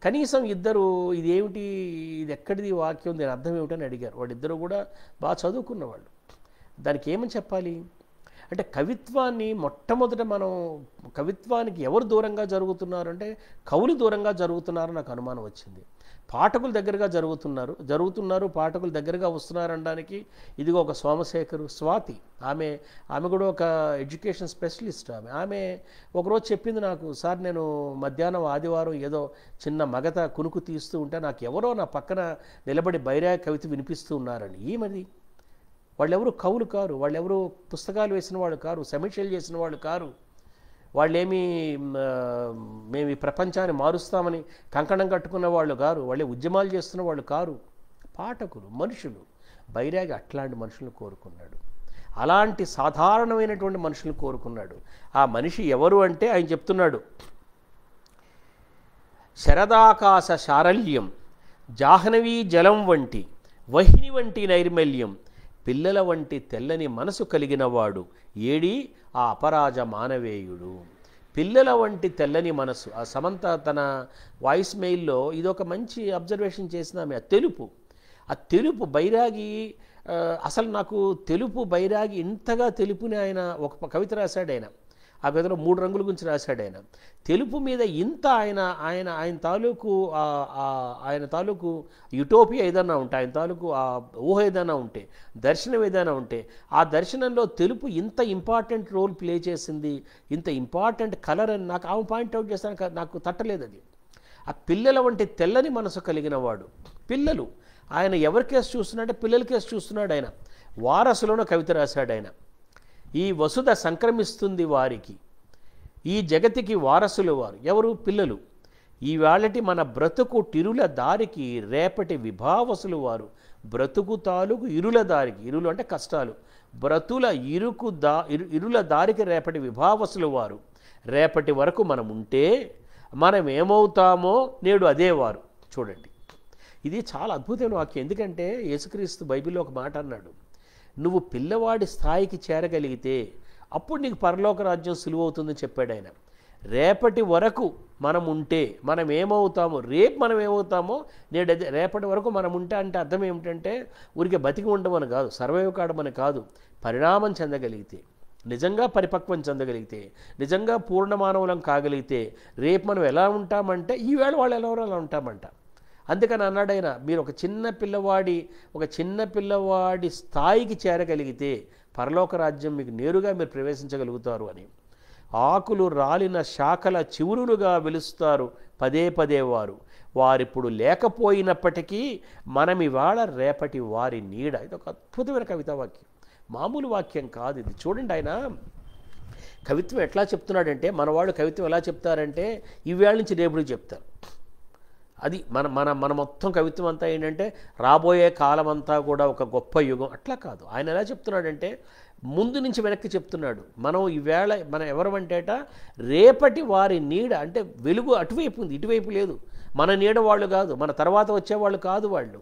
కనీసం ఇద్దరు ఇదేమిటి, ఇది ఎక్కడిది వాక్యం, దీని అర్థం ఏమిటని అడిగారు. వాళ్ళిద్దరూ కూడా బాగా చదువుకున్నవాళ్ళు. దానికి ఏమని చెప్పాలి అంటే కవిత్వాన్ని మొట్టమొదట కవిత్వానికి ఎవరు దూరంగా జరుగుతున్నారు అంటే కవులు దూరంగా జరుగుతున్నారని నాకు అనుమానం వచ్చింది. పాఠకుల దగ్గరగా జరుగుతున్నారు పాఠకుల దగ్గరగా వస్తున్నారు అనడానికి ఇదిగో ఒక సోమశేఖరు, స్వాతి ఆమె కూడా ఒక ఎడ్యుకేషన్ స్పెషలిస్ట్. ఆమె ఒకరోజు చెప్పింది నాకు, సార్ నేను మధ్యాహ్నం ఆదివారం ఏదో చిన్న మగత కునుకు తీస్తూ ఉంటే నాకు ఎవరో నా పక్కన నిలబడి బైరాగి కవిత వినిపిస్తూ ఉన్నారని. ఏమది? వాళ్ళెవరు కవులు కారు, వాళ్ళెవరు పుస్తకాలు వేసిన వాళ్ళు కారు, సమీక్షలు చేసిన వాళ్ళు కారు, వాళ్ళేమీ మేము ఈ ప్రపంచాన్ని మారుస్తామని కంకణం కట్టుకున్న వాళ్ళు కారు, వాళ్ళే ఉద్యమాలు చేస్తున్న వాళ్ళు కారు, పాఠకులు, మనుషులు. బైరాగి అట్లాంటి మనుషులను కోరుకున్నాడు, అలాంటి సాధారణమైనటువంటి మనుషులను కోరుకున్నాడు. ఆ మనిషి ఎవరు అంటే ఆయన చెప్తున్నాడు, శరదాకాశ శారల్యం, జాహ్నవీ జలం వంటి వహిని వంటి నైర్మల్యం, పిల్లల వంటి తెల్లని మనసు కలిగినవాడు ఏడి ఆ అపరాజ మానవేయుడు. పిల్లల వంటి తెల్లని మనసు. ఆ సమంత తన వాయిస్ మెయిల్లో ఇదొక మంచి అబ్జర్వేషన్ చేసిన ఆమె. ఆ తెలుపు బైరాగి, అసలు నాకు బైరాగి ఇంతగా తెలుపుని ఆయన ఒక కవిత రాశాడు. ఆ కవితలో 3 రంగుల గురించి రాశాడు. తెలుపు మీద ఇంత ఆయన తాలూకు యుటోపియా ఏదైనా ఉంటే, ఆయన తాలూకు ఆ ఊహ ఏదైనా ఉంటే, దర్శనం ఏదైనా ఉంటే, ఆ దర్శనంలో తెలుపు ఇంత ఇంపార్టెంట్ రోల్ ప్లే చేసింది, ఇంత ఇంపార్టెంట్ కలర్ అని నాకు ఆమె పాయింట్అవుట్ చేస్తాను. నాకు తట్టలేదు అది. ఆ పిల్లల వంటి తెల్లని మనసు కలిగిన వాడు. పిల్లలు, ఆయన ఎవరి కేసు చూస్తున్నాడంటే పిల్లల కేసు చూస్తున్నాడు. ఆయన వారసులోనూ కవిత రాశాడు. ఆయన ఈ వసుధ సంక్రమిస్తుంది వారికి, ఈ జగతికి వారసులు వారు ఎవరు? పిల్లలు. ఈవేళటి మన బ్రతుకు టిరుల దారికి రేపటి విభావసులు వారు. బ్రతుకు తాలూకు ఇరుల దారికి, ఇరులు అంటే కష్టాలు, బ్రతుల ఇరుల దారికి రేపటి విభావసులు వారు. రేపటి వరకు మనం ఉంటే మనం ఏమవుతామో నేడు అదేవారు. చూడండి, ఇది చాలా అద్భుతమైన వాక్యం. ఎందుకంటే యేసుక్రీస్తు బైబిల్లో ఒక మాట అన్నాడు, నువ్వు పిల్లవాడి స్థాయికి చేరగలిగితే అప్పుడు నీకు పరలోక రాజ్యం సులువవుతుందని చెప్పాడు ఆయన. రేపటి వరకు మనం ఉంటే మనం ఏమవుతామో, రేపు మనం ఏమవుతామో నేడు అదే. రేపటి వరకు మనం ఉంటే అంటే అర్థం ఏమిటంటే ఊరికే బతికి ఉండమని కాదు, సర్వైవ్ కావడమని కాదు. పరిణామం చెందగలిగితే, నిజంగా పరిపక్వం చెందగలిగితే, నిజంగా పూర్ణమానవులం కాగలిగితే రేపు మనం ఎలా ఉంటామంటే ఈవేళ వాళ్ళు ఎలా అలా ఉంటామంట. అందుకని అన్నాడైనా, మీరు ఒక చిన్న పిల్లవాడి స్థాయికి చేరగలిగితే పరలోక రాజ్యం మీకు నేరుగా మీరు ప్రవేశించగలుగుతారు అని. ఆకులు రాలిన శాఖల చివురులుగా వెలుస్తారు పదే పదే వారిప్పుడు లేకపోయినప్పటికీ మనం ఇవాళ రేపటి వారి నీడ. ఇది ఒక అద్భుతమైన కవితా వాక్యం, మామూలు వాక్యం కాదు ఇది. చూడండి, ఆయన కవిత్వం ఎట్లా చెప్తున్నాడంటే, మనవాళ్ళు కవిత్వం ఎలా చెప్తారంటే ఈవేళ నుంచి రేపుడికి చెప్తారు. అది మన మొత్తం కవిత్వం అంతా ఏంటంటే రాబోయే కాలం అంతా కూడా ఒక గొప్ప యుగం అట్లా కాదు. ఆయన ఎలా చెప్తున్నాడంటే ముందు నుంచి వెనక్కి చెప్తున్నాడు. మనం ఈవేళ మనం ఎవరమంటేట రేపటి వారి నీడ, అంటే వెలుగు అటువైపు ఉంది, ఇటువైపు లేదు. మన నీడ వాళ్ళు కాదు, మన తర్వాత వచ్చేవాళ్ళు కాదు వాళ్ళు.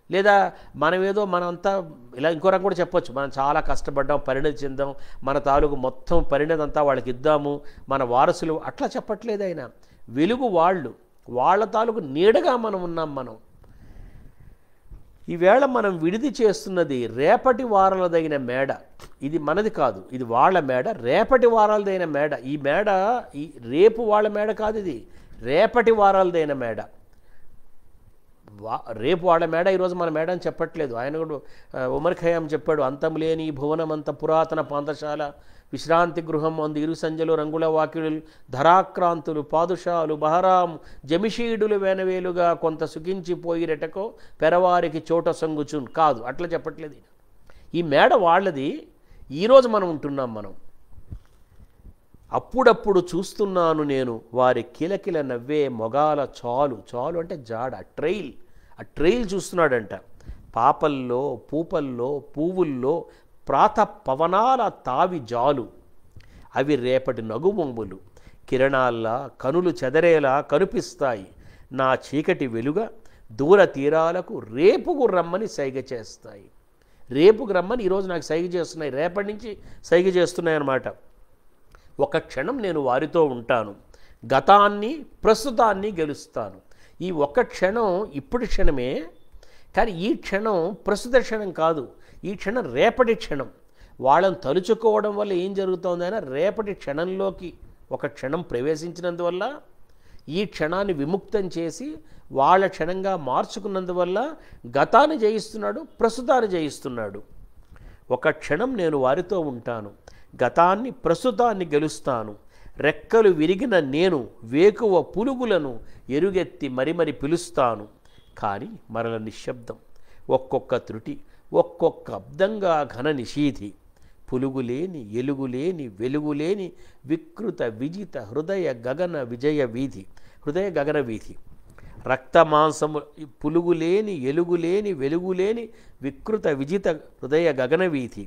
లేదా మనమేదో మనంతా ఇలా ఇంకో రకం కూడా చెప్పొచ్చు, మనం చాలా కష్టపడ్డాం, పరిణతి చెందాం, మన తాలూకు మొత్తం పరిణతి అంతా వాళ్ళకి ఇద్దాము, మన వారసులు, అట్లా చెప్పట్లేదు ఆయన. వెలుగు వాళ్ళ తాలూకు నీడగా మనం ఉన్నాం. మనం ఈవేళ మనం విడిది చేస్తున్నది రేపటి వారాలదైన మేడ. ఇది మనది కాదు, ఇది వాళ్ళ మేడ, రేపటి వారాలదైన మేడ. ఈ మేడ రేపు వాళ్ళ మేడ కాదు, ఇది రేపటి వారాలదైన మేడ. రేపు వాళ్ళ మేడ ఈరోజు మన మేడ అని చెప్పట్లేదు. ఆయన కూడా ఉమర్ ఖయాం చెప్పాడు, అంతం లేని భువనమంత పురాతన పాంతశాల, విశ్రాంతి గృహం అందు ఇరు సంజలు రంగుల వాకిడులు, ధరాక్రాంతులు పాదుషాలు బహరాం జమిషీడులు వేనవేలుగా కొంత సుఖించిపోయిరెటకో పెరవారికి చోట సంగుచున్. కాదు, అట్లా చెప్పట్లేదు. ఈ మేడ వాళ్ళది, ఈరోజు మనం ఉంటున్నాం. మనం అప్పుడప్పుడు చూస్తున్నాను నేను వారి కిలకిల నవ్వే మొగాల చాలు అంటే జాడ, ఆ ట్రైల్ చూస్తున్నాడంట. పాపల్లో పూపల్లో పువ్వుల్లో ప్రాత పవనాల తావి జాలు, అవి రేపటి నగుమొంబులు కిరణాల్లా కనులు చెదరేలా కనిపిస్తాయి. నా చీకటి వెలుగ దూర తీరాలకు రేపుకు రమ్మని సైగ చేస్తాయి. రేపుకు రమ్మని ఈరోజు నాకు సైగ చేస్తున్నాయి, రేపటి నుంచి సైగ చేస్తున్నాయి అన్నమాట. ఒక క్షణం నేను వారితో ఉంటాను, గతాన్ని ప్రస్తుతాన్ని గెలుస్తాను. ఈ ఒక్క క్షణం ఇప్పుడు క్షణమే, కానీ ఈ క్షణం ప్రస్తుత క్షణం కాదు, ఈ క్షణం రేపటి క్షణం. వాళ్ళని తలుచుకోవడం వల్ల ఏం జరుగుతుందైనా రేపటి క్షణంలోకి ఒక క్షణం ప్రవేశించినందువల్ల, ఈ క్షణాన్ని విముక్తం చేసి వాళ్ళ క్షణంగా మార్చుకున్నందువల్ల గతాన్ని జయిస్తున్నాడు, ప్రస్తుతాన్ని జయిస్తున్నాడు. ఒక క్షణం నేను వారితో ఉంటాను, గతాన్ని ప్రస్తుతాన్ని గెలుస్తాను. రెక్కలు విరిగిన నేను వేకువ పులుగులను ఎరుగెత్తి మరి పిలుస్తాను. కానీ మరల నిశ్శబ్దం, ఒక్కొక్క త్రుటి ఒక్కొక్క అబ్దంగా ఘన నిషీధి. పులుగులేని ఎలుగులేని వెలుగులేని వికృత విజిత హృదయ గగన వీధి. రక్తమాంసము పులుగులేని ఎలుగులేని వెలుగులేని వికృత విజిత హృదయ గగన వీధి.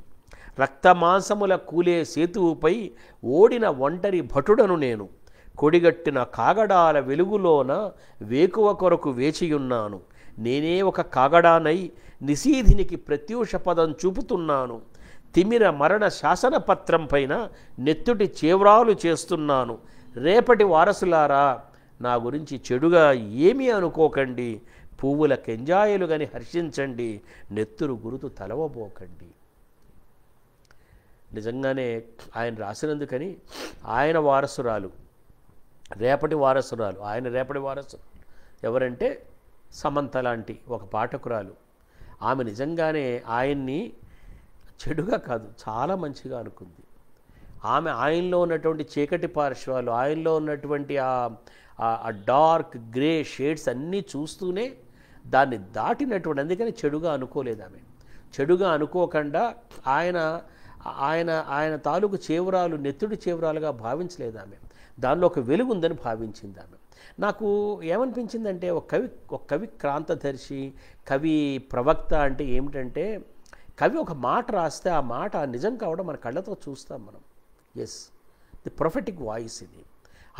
రక్తమాంసముల కూలే సేతువుపై ఓడిన ఒంటరి భటుడను నేను. కొడిగట్టిన కాగడాల వెలుగులోన వేకువ కొరకు వేచియున్నాను. నేనే ఒక కాగడానై నిశీధినికి ప్రత్యూష పదం చూపుతున్నాను. తిమిర మరణ శాసనపత్రం పైన నెత్తుటి చేవ్రాలు చేస్తున్నాను. రేపటి వారసులారా, నా గురించి చెడుగా ఏమీ అనుకోకండి. పువ్వుల కెంజాయలు గని హర్షించండి, నెత్తురు గురుతు తలవబోకండి. నిజంగానే ఆయన రాసినందుకని ఆయన వారసురాలు, రేపటి వారసురాలు, ఆయన రేపటి వారసురాలు ఎవరంటే సమంత లాంటి ఒక పాఠకురాలు. ఆమె నిజంగానే ఆయన్ని చెడుగా కాదు, చాలా మంచిగా అనుకుంది. ఆమె ఆయనలో ఉన్నటువంటి చీకటి పార్శ్వాలు, ఆయనలో ఉన్నటువంటి ఆ డార్క్ గ్రే షేడ్స్ అన్నీ చూస్తూనే దాన్ని దాటినటువంటి, అందుకని చెడుగా అనుకోలేదు ఆమె. చెడుగా అనుకోకుండా ఆయన తాలూకు చేవరాలు నెత్తుడి చేవరాలుగా భావించలేదు ఆమె. దానిలో ఒక వెలుగు ఉందని భావించింది ఆమె. నాకు ఏమనిపించిందంటే ఒక కవి క్రాంతదర్శి, కవి ప్రవక్త అంటే ఏమిటంటే, కవి ఒక మాట రాస్తే ఆ మాట నిజం కావడం మన కళ్ళతో చూస్తాం మనం. ఎస్, ది ప్రొఫెటిక్ వాయిస్ ఇది.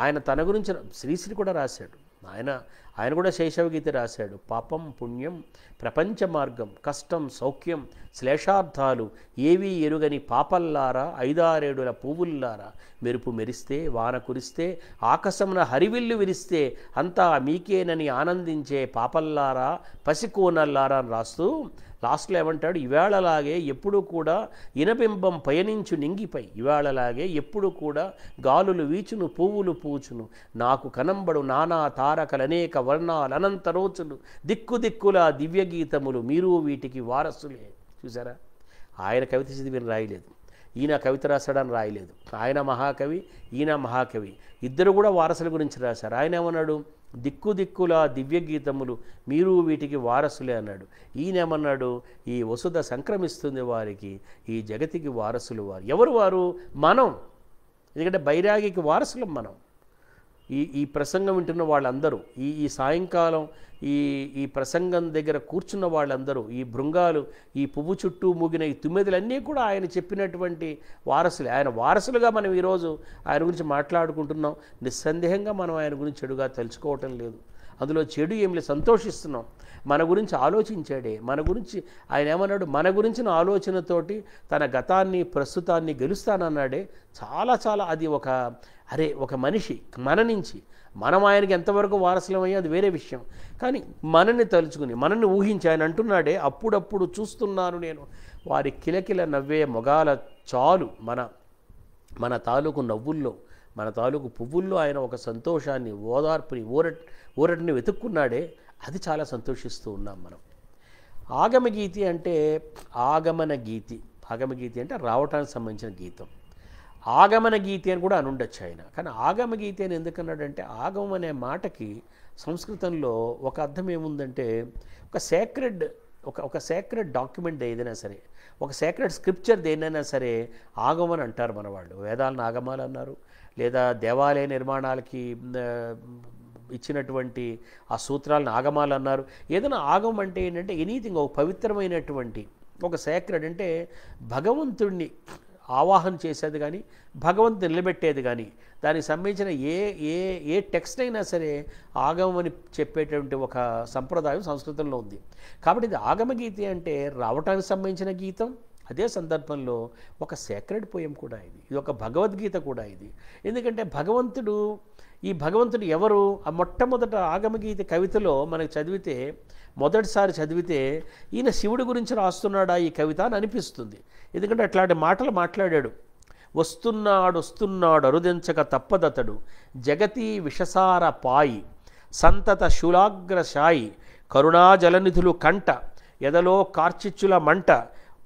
ఆయన తన గురించి శ్రీశ్రీ కూడా రాశాడు, ఆయన కూడా శైశవగీతి రాశాడు. పాపం పుణ్యం ప్రపంచ మార్గం కష్టం సౌఖ్యం శ్లేషార్థాలు ఏవీ ఎరుగని పాపల్లారా ఐదారేడుల పువ్వుల్లారా మెరుపు మెరిస్తే వాన కురిస్తే ఆకాశమున హరివిల్లు విరిస్తే అంతా మీకేనని ఆనందించే పాపల్లారా పసికోనల్లారా అని రాస్తూ లాస్ట్లో ఏమంటాడు, ఇవాళలాగే ఎప్పుడు కూడా ఇనబింబం పయనించు నింగిపై, ఇవాళలాగే ఎప్పుడు కూడా గాలులు వీచును పువ్వులు పూచును, నాకు కనంబడు నానా తారకలనేక వర్ణాలు అనంత రోజులు దిక్కుదిక్కుల దివ్యగీతములు మీరు వీటికి వారసులే. చూసారా, ఆయన కవిత చదివిని రాయలేదు, ఈయన కవిత రాశాడని రాయలేదు. ఆయన మహాకవి, ఈయన మహాకవి, ఇద్దరు కూడా వారసుల గురించి రాశారు. ఆయన ఏమన్నాడు, దిక్కుదిక్కుల దివ్యగీతములు మీరు వీటికి వారసులే అన్నాడు. ఈయనేమన్నాడు, ఈ వసుధ సంక్రమిస్తుంది వారికి, ఈ జగతికి వారసులు వారు. ఎవరు వారు? మనం. ఎందుకంటే బైరాగికి వారసులం మనం. ఈ ప్రసంగం వింటున్న వాళ్ళందరూ, ఈ సాయంకాలం ఈ ప్రసంగం దగ్గర కూర్చున్న వాళ్ళందరూ, ఈ భృంగాలు, ఈ పువ్వు చుట్టూ మూగిన ఈ తుమ్మెదలన్నీ కూడా ఆయన చెప్పినటువంటి వారసులే. ఆయన వారసులుగా మనం ఈరోజు ఆయన గురించి మాట్లాడుకుంటున్నాం. నిస్సందేహంగా మనం ఆయన గురించి చెడుగా తెలుసుకోవటం లేదు, అందులో చెడు ఏమి లేదు, సంతోషిస్తున్నాం. మన గురించి ఆలోచించాడే, మన గురించి ఆయన ఏమన్నాడు, మన గురించిన ఆలోచనతోటి తన గతాన్ని ప్రస్తుతాన్ని గెలుస్తానన్నాడే. చాలా చాలా అది ఒక మనిషి మన నుంచి మనం ఆయనకి ఎంతవరకు వారసులమయ్యో అది వేరే విషయం, కానీ మనని తలుచుకుని మనని ఊహించి ఆయన అంటున్నాడే, అప్పుడప్పుడు చూస్తున్నాను నేను వారి కిలకిల నవ్వే మొగాల చాలు. మన తాలూకు నవ్వుల్లో, మన తాలూకు పువ్వుల్లో ఆయన ఒక సంతోషాన్ని, ఓదార్పుని, ఊరటిని వెతుక్కున్నాడే. అది చాలా సంతోషిస్తూ ఉన్నాం మనం. ఆగమగీతి అంటే ఆగమన గీతి. ఆగమగీతి అంటే రావటానికి సంబంధించిన గీతం. ఆగమన గీతి అని కూడా అనుండొచ్చు ఆయన. కానీ ఆగమగీతి అని ఎందుకన్నాడంటే, ఆగమం అనే మాటకి సంస్కృతంలో ఒక అర్థం ఏముందంటే, ఒక సేక్రెడ్ డాక్యుమెంట్ ఏదైనా సరే, ఒక సేక్రెడ్ స్క్రిప్చర్ దేనైనా సరే ఆగమం అని అంటారు మన వాళ్ళు. వేదాలను ఆగమాలు అన్నారు, లేదా దేవాలయ నిర్మాణాలకి ఇచ్చినటువంటి ఆ సూత్రాలను ఆగమాలు అన్నారు. ఏదైనా ఆగమం అంటే ఏంటంటే ఎనీథింగ్, ఒక పవిత్రమైనటువంటి ఒక సేక్రెడ్, అంటే భగవంతుడిని ఆవాహన చేసేది కానీ భగవంతుని నిలబెట్టేది కానీ దానికి సంబంధించిన ఏ టెక్స్ట్ అయినా సరే ఆగమం అని చెప్పేటువంటి ఒక సంప్రదాయం సంస్కృతంలో ఉంది. కాబట్టి ఇది ఆగమగీతి అంటే రావటానికి సంబంధించిన గీతం, అదే సందర్భంలో ఒక సేక్రెడ్ పోయం కూడా ఇది ఒక భగవద్గీత కూడా ఇది. ఎందుకంటే ఈ భగవంతుడు ఎవరు? ఆ మొట్టమొదట ఆగమగీత కవితలో మనకు చదివితే, మొదటిసారి చదివితే ఈయన శివుడి గురించి రాస్తున్నాడా ఈ కవిత అని అనిపిస్తుంది. ఎందుకంటే అట్లాంటి మాటలు మాట్లాడాడు. వస్తున్నాడు అరుదించక తప్పదతడు, జగతి విషసార పాయి, సంతత శూలాగ్రశాయి, కరుణాజలనిధులు కంట, ఎదలో కార్చిచ్చుల మంట,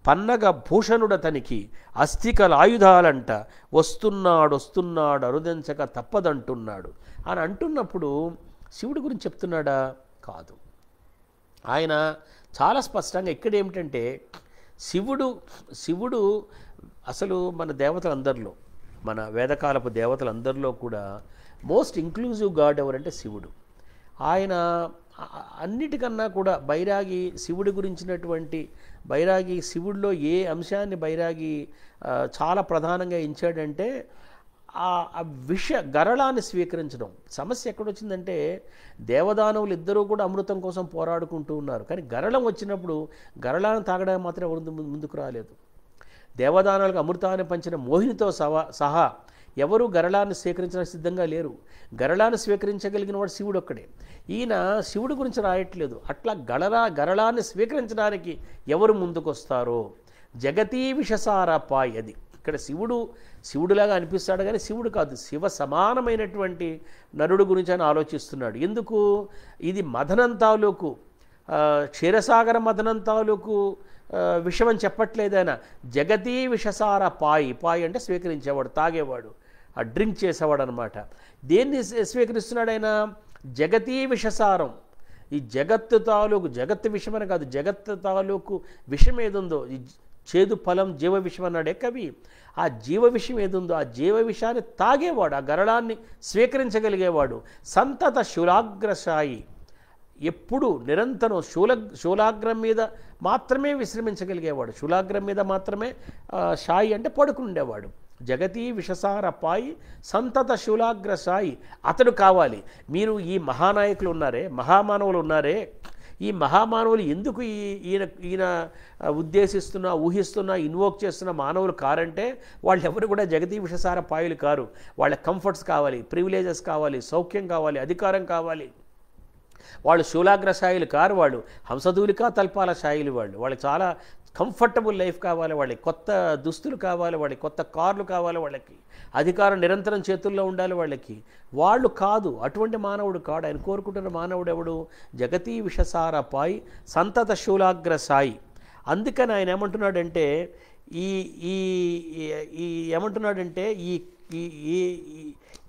పన్నగ భూషణుడతనికి అస్థికల ఆయుధాలంట, వస్తున్నాడు అరుదించక తప్పదంటున్నాడు అని అంటున్నప్పుడు శివుడి గురించి చెప్తున్నాడా? కాదు. ఆయన చాలా స్పష్టంగా ఇక్కడ ఏమిటంటే, శివుడు అసలు మన దేవతలందరిలో, మన వేదకాలపు దేవతలందరిలో కూడా మోస్ట్ ఇంక్లూజివ్ గాడ్ ఎవరంటే శివుడు. ఆయన అన్నిటికన్నా కూడా బైరాగి శివుడి గురించినటువంటి శివుడిలో ఏ అంశాన్ని బైరాగి చాలా ప్రధానంగా ఎంచాడంటే ఆ గరళాన్ని స్వీకరించడం. సమస్య ఎక్కడొచ్చిందంటే, దేవదానవులు ఇద్దరూ కూడా అమృతం కోసం పోరాడుకుంటూ ఉన్నారు, కానీ గరళం వచ్చినప్పుడు గరళాన్ని తాగడానికి మాత్రం ఎవరు ముందుకు రాలేదు. దేవదానాలకు అమృతాన్ని పంచిన మోహినితో సహా ఎవరు గరళాన్ని స్వీకరించడానికి సిద్ధంగా లేరు. గరళాన్ని స్వీకరించగలిగిన వాడు శివుడు ఒక్కడే. ఈయన శివుడి గురించి రాయట్లేదు. అట్లా గరళాన్ని స్వీకరించడానికి ఎవరు ముందుకొస్తారో, జగతీ విషసార పాయ్, అది ఇక్కడ శివుడులాగా అనిపిస్తాడు కానీ శివుడు కాదు, శివ సమానమైనటువంటి నరుడు గురించి ఆయన ఆలోచిస్తున్నాడు. ఎందుకు? ఇది మదనం తాలూకు, క్షీరసాగర మదనం తాలూకు విషయం అని చెప్పట్లేదు ఆయన. జగతీ విషసార పాయ్ అంటే స్వీకరించేవాడు, తాగేవాడు, ఆ డ్రింక్ చేసేవాడు అనమాట. దేన్ని స్వీకరిస్తున్నాడు ఆయన? జగతీ విషసారం. ఈ జగత్తు విషయమని కాదు, జగత్తు తాలూకు విషయం ఏదుందో, ఈ చేదు ఫలం జీవ విషయం అన్నాడే కవి. ఆ జీవ విషయం ఏదుందో ఆ జీవ విషయాన్ని తాగేవాడు, ఆ గరళాన్ని స్వీకరించగలిగేవాడు. సంతత శూలాగ్రశాయి, ఎప్పుడు నిరంతరం శూలాగ్రం మీద మాత్రమే విశ్రమించగలిగేవాడు, శూలాగ్రం మీద మాత్రమే షాయి అంటే పడుకుండేవాడు. జగతీ విషసార పాయి సంతత శూలాగ్ర సాయి అతడు కావాలి. మీరు ఈ మహానాయకులు ఉన్నారే, మహామానవులు ఉన్నారే, ఈ మహామానవులు ఎందుకు ఈయన ఉద్దేశిస్తున్నా, ఊహిస్తున్నా, ఇన్వోక్ చేస్తున్న మానవులు కారంటే వాళ్ళు ఎవరు కూడా జగతీ విషసార పాయులు కారు. వాళ్ళ కంఫర్ట్స్ కావాలి, ప్రివిలేజెస్ కావాలి, సౌఖ్యం కావాలి, అధికారం కావాలి. వాళ్ళు శూలాగ్ర శాయిలు కారు, వాళ్ళు హంసధూలికా తల్పాల శాయిలు. వాళ్ళకి చాలా కంఫర్టబుల్ లైఫ్ కావాలి, వాళ్ళకి కొత్త దుస్తులు కావాలి, వాళ్ళకి కొత్త కార్లు కావాలి, వాళ్ళకి అధికారం నిరంతరం చేతుల్లో ఉండాలి వాళ్ళకి. వాళ్ళు కాదు, అటువంటి మానవుడు కాడు. ఆయన కోరుకుంటున్న మానవుడు ఎవడు? జగతీ విషసార పాయి సంతత శూలాగ్ర సాయి. అందుకని ఆయన ఏమంటున్నాడంటే ఏమంటున్నాడంటే ఈ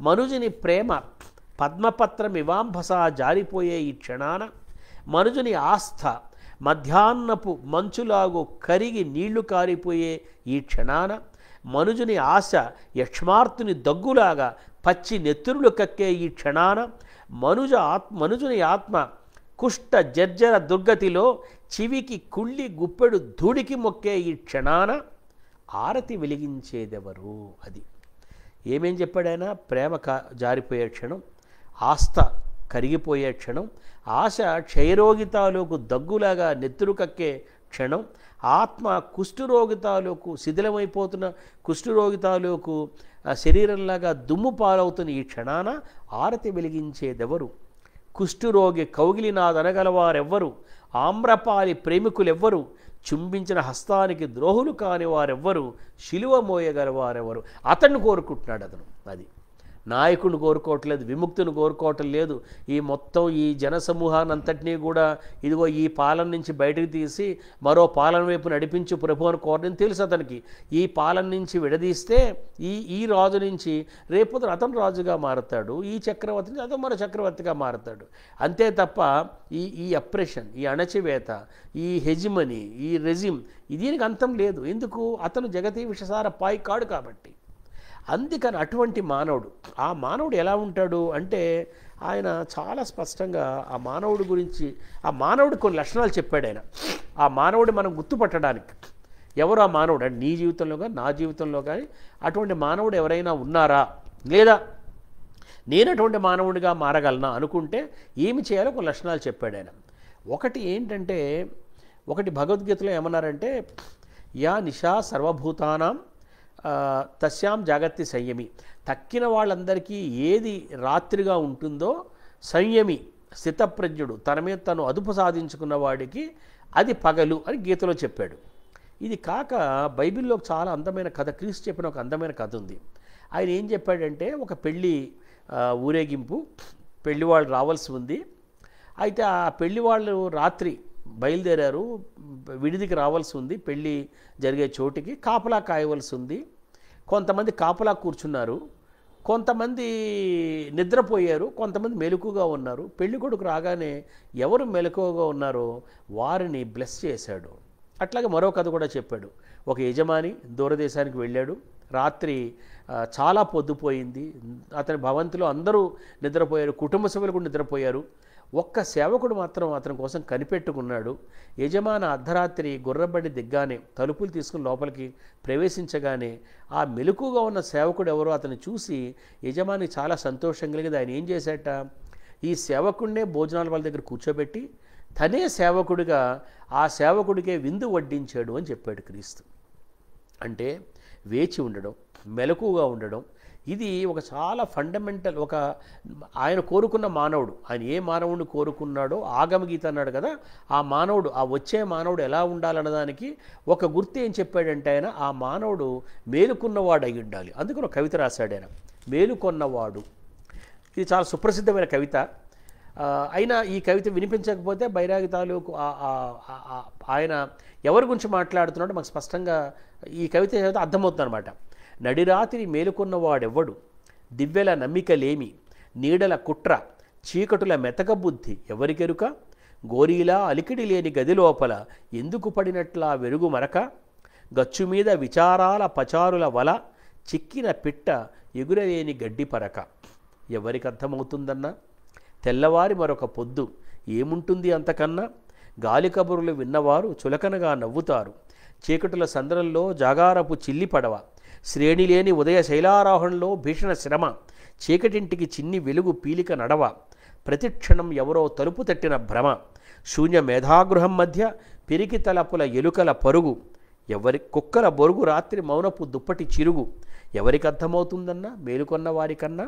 మనుజుని ప్రేమ పద్మపత్రం ఇవాంభస జారిపోయే ఈ క్షణాన మనుజుని ఆస్థ మధ్యాహ్నపు మంచులాగు కరిగి నీళ్లు కారిపోయే ఈ క్షణాన మనుజుని ఆశ యక్ష్మార్తుని దగ్గులాగా పచ్చి నెత్తురులు కక్కే ఈ క్షణాన మనుజుని ఆత్మ కుష్ట జర్జర దుర్గతిలో చివికి కుళ్ళి గుప్పెడు ధూడికి మొక్కే ఈ క్షణాన ఆరతి వెలిగించేదెవరు? అది ఏమేం చెప్పాడైనా? ప్రేమ జారిపోయే క్షణం, ఆస్థ కరిగిపోయే క్షణం, ఆశ క్షయరోగితాలకు దగ్గులాగా నెత్తురు కక్కే క్షణం, ఆత్మ కుష్ఠరోగితాలకు శిథిలమైపోతున్న కుష్ఠరోగితాలకు శరీరంలాగా దుమ్ము పాలవుతున్న ఈ క్షణాన ఆరతి వెలిగించేదెవరు? కుష్ఠరోగి కౌగిలినాదనగలవారెవ్వరు? ఆమ్రపాలి ప్రేమికులెవ్వరు? చుంబించిన హస్తానికి ద్రోహులు కాని వారెవ్వరు? శిలువ మోయగలవారెవరు? అతన్ని కోరుకుంటున్నాడు అతను. అది నాయకుడిని కోరుకోవట్లేదు, విముక్తిని కోరుకోవటం లేదు. ఈ మొత్తం ఈ జనసమూహాన్నంతటినీ కూడా ఇదిగో ఈ పాలన నుంచి బయటకు తీసి మరో పాలన వైపు నడిపించు ప్రభు అని కోరని తెలుసు అతనికి. ఈ పాలన నుంచి విడదీస్తే ఈ రాజు నుంచి రేపు అతను రాజుగా మారుతాడు, ఈ చక్రవర్తి నుంచి అతను మరో చక్రవర్తిగా మారుతాడు. అంతే తప్ప ఈ అప్రెషన్, ఈ అణచివేత, ఈ హెజిమనీ, ఈ రెజిమ్ దీనికి అంతం లేదు. ఎందుకు? అతను జగతీ విషసార పాయి కాడు కాబట్టి. అందుకని అటువంటి మానవుడు, ఆ మానవుడు ఎలా ఉంటాడు అంటే ఆయన చాలా స్పష్టంగా ఆ మానవుడి గురించి, ఆ మానవుడి కొన్ని లక్షణాలు చెప్పాడు ఆయన. ఆ మానవుడి మనం గుర్తుపట్టడానికి ఎవరు ఆ మానవుడు అంటే నీ జీవితంలో కానీ నా జీవితంలో కానీ అటువంటి మానవుడు ఎవరైనా ఉన్నారా, లేదా నేను అటువంటి మానవుడిగా మారగలనా అనుకుంటే ఏమి చేయాలో కొన్ని లక్షణాలు చెప్పాడు ఆయన. ఒకటి ఏంటంటే, ఒకటి భగవద్గీతలో ఏమన్నారంటే యా నిశా సర్వభూతానాం తస్యాం జాగత్తి సంయమి. తక్కిన వాళ్ళందరికీ ఏది రాత్రిగా ఉంటుందో సంయమి స్థితప్రజ్ఞుడు తన మీద తను అదుపు సాధించుకున్న వాడికి అది పగలు అని గీతలో చెప్పాడు. ఇది కాక బైబిల్లో చాలా అందమైన కథ, క్రీస్తు చెప్పిన ఒక అందమైన కథ ఉంది. ఆయన ఏం చెప్పాడంటే, ఒక పెళ్ళి ఊరేగింపు, పెళ్లి వాళ్ళు రావాల్సి ఉంది. అయితే ఆ పెళ్లి వాళ్ళు రాత్రి బయలుదేరారు, విడిదికి రావాల్సి ఉంది, పెళ్ళి జరిగే చోటికి కాపలా కాయవలసి ఉంది. కొంతమంది కాపలా కూర్చున్నారు, కొంతమంది నిద్రపోయారు, కొంతమంది మెలకుగా ఉన్నారు. పెళ్లి కొడుకు రాగానే ఎవరు మెలకువగా ఉన్నారో వారిని బ్లెస్ చేశాడు. అట్లాగే మరో కథ కూడా చెప్పాడు. ఒక యజమాని దూరదేశానికి వెళ్ళాడు, రాత్రి చాలా పొద్దుపోయింది, అతని భవంతిలో అందరూ నిద్రపోయారు, కుటుంబ సభ్యులు కూడా నిద్రపోయారు. ఒక్క సేవకుడు మాత్రం అతని కోసం కనిపెట్టుకున్నాడు. యజమాని అర్ధరాత్రి గుర్రబండి దిగ్గానే తలుపులు తీసుకుని లోపలికి ప్రవేశించగానే ఆ మెలకుగా ఉన్న సేవకుడు ఎవరో అతను చూసి యజమాని చాలా సంతోషం కలిగింది. ఆయన ఏం చేశాట, ఈ సేవకుడినే భోజనాల వాళ్ళ దగ్గర కూర్చోబెట్టి తనే సేవకుడిగా ఆ సేవకుడికే విందు వడ్డించాడు అని చెప్పాడు క్రీస్తు. అంటే వేచి ఉండడం, మెలకుగా ఉండడం, ఇది ఒక చాలా ఫండమెంటల్. ఒక ఆయన కోరుకున్న మానవుడు, ఆయన ఏ మానవుడిని కోరుకున్నాడో ఆగమగీత అన్నాడు కదా, ఆ మానవుడు, ఆ వచ్చే మానవుడు ఎలా ఉండాలన్నదానికి ఒక గుర్తు ఏం చెప్పాడంటే ఆయన ఆ మానవుడు మేలుకున్నవాడు అయి ఉండాలి. అందుకని ఒక కవిత రాశాడు ఆయన, మేలుకొన్నవాడు. ఇది చాలా సుప్రసిద్ధమైన కవిత. అయినా ఈ కవిత వినిపించకపోతే బైరాగి తాలూకు ఆయన ఎవరి గురించి మాట్లాడుతున్నాడో మాకు స్పష్టంగా ఈ కవిత చదివితే అర్థమవుతుంది అనమాట. నడిరాత్రి మేలుకున్నవాడెవ్వడు, దివ్యల నమ్మికలేమి, నీడల కుట్ర, చీకటుల మెతక బుద్ధి ఎవరికెరుక, గోరీలా అలికిడి లేని గది లోపల ఎందుకు పడినట్లా వెలుగు మరక, గచ్చుమీద విచారాల పచారుల వల, చిక్కిన పిట్ట ఎగురలేని గడ్డి పరక. ఎవరికి అర్థమవుతుందన్నా? తెల్లవారి మరొక పొద్దు ఏముంటుంది అంతకన్నా, గాలి కబురులు విన్నవారు చులకనగా నవ్వుతారు, చీకటుల సంద్రంలో జాగారపు చిల్లి పడవ, శ్రేణిలేని ఉదయ శైలారోహణలో భీషణ శ్రమ, చీకటింటికి చిన్ని వెలుగు పీలిక నడవ, ప్రతిక్షణం ఎవరో తలుపు తట్టిన భ్రమ, శూన్య మేధాగృహం మధ్య పిరికి తలపుల ఎలుకల పరుగు, ఎవరి కుక్కల బొరుగు రాత్రి మౌనపు దుప్పటి చిరుగు, ఎవరికి అర్థమవుతుందన్నా మేలుకొన్న వారికన్నా,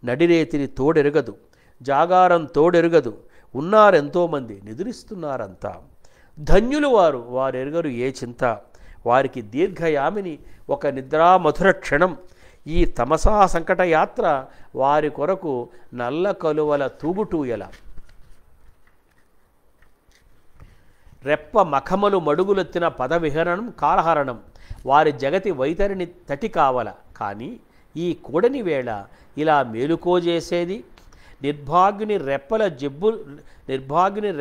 నడిరేతిని తోడెరుగదు జాగారం తోడెరుగదు, ఉన్నారెంతోమంది నిద్రిస్తున్నారంతా, ధన్యులు వారెరుగరు ఏ చింత, వారికి దీర్ఘయామిని ఒక నిద్రా మధుర క్షణం, ఈ తమసా సంకట యాత్ర వారి కొరకు నల్ల కలువల తూగుటూయల, రెప్ప మఖమలు మడుగులెత్తిన పదవిహరణం కాలహరణం, వారి జగతి వైతరిని తటి కావల, కానీ ఈ కూడని వేళ ఇలా మేలుకోజేసేది, నిర్భాగ్యుని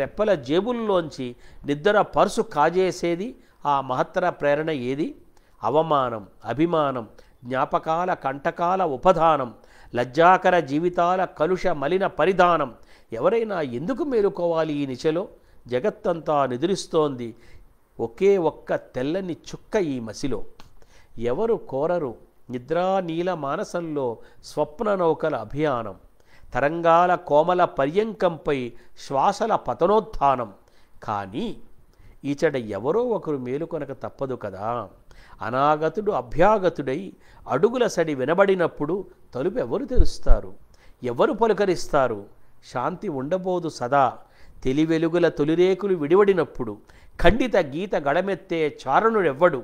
రెప్పల జేబుల్లోంచి నిద్ర పర్సు కాజేసేది ఆ మహత్తర ప్రేరణ ఏది, అవమానం అభిమానం జ్ఞాపకాల కంటకాల ఉపధానం, లజ్జాకర జీవితాల కలుష మలిన పరిధానం, ఎవరైనా ఎందుకు మేలుకోవాలి ఈ నిశలో, జగత్తంతా నిద్రిస్తోంది ఒకే ఒక్క తెల్లని చుక్క ఈ మసిలో, ఎవరు కోరరు నిద్రా నీల మానసంలో స్వప్న నౌకల అభియానం, తరంగాల కోమల పర్యంకంపై శ్వాసల పతనోత్థానం, కానీ ఈచడ ఎవరో ఒకరు మేలుకొనక తప్పదు కదా, అనాగతుడు అభ్యాగతుడై అడుగుల సడి వినబడినప్పుడు తలుపు ఎవరు తెరుస్తారు, ఎవరు పలుకరిస్తారు, శాంతి ఉండబోదు సదా, తెలివెలుగుల తొలిరేకులు విడివడినప్పుడు, ఖండిత గీత గడమెత్తే చారణుడెవ్వడు,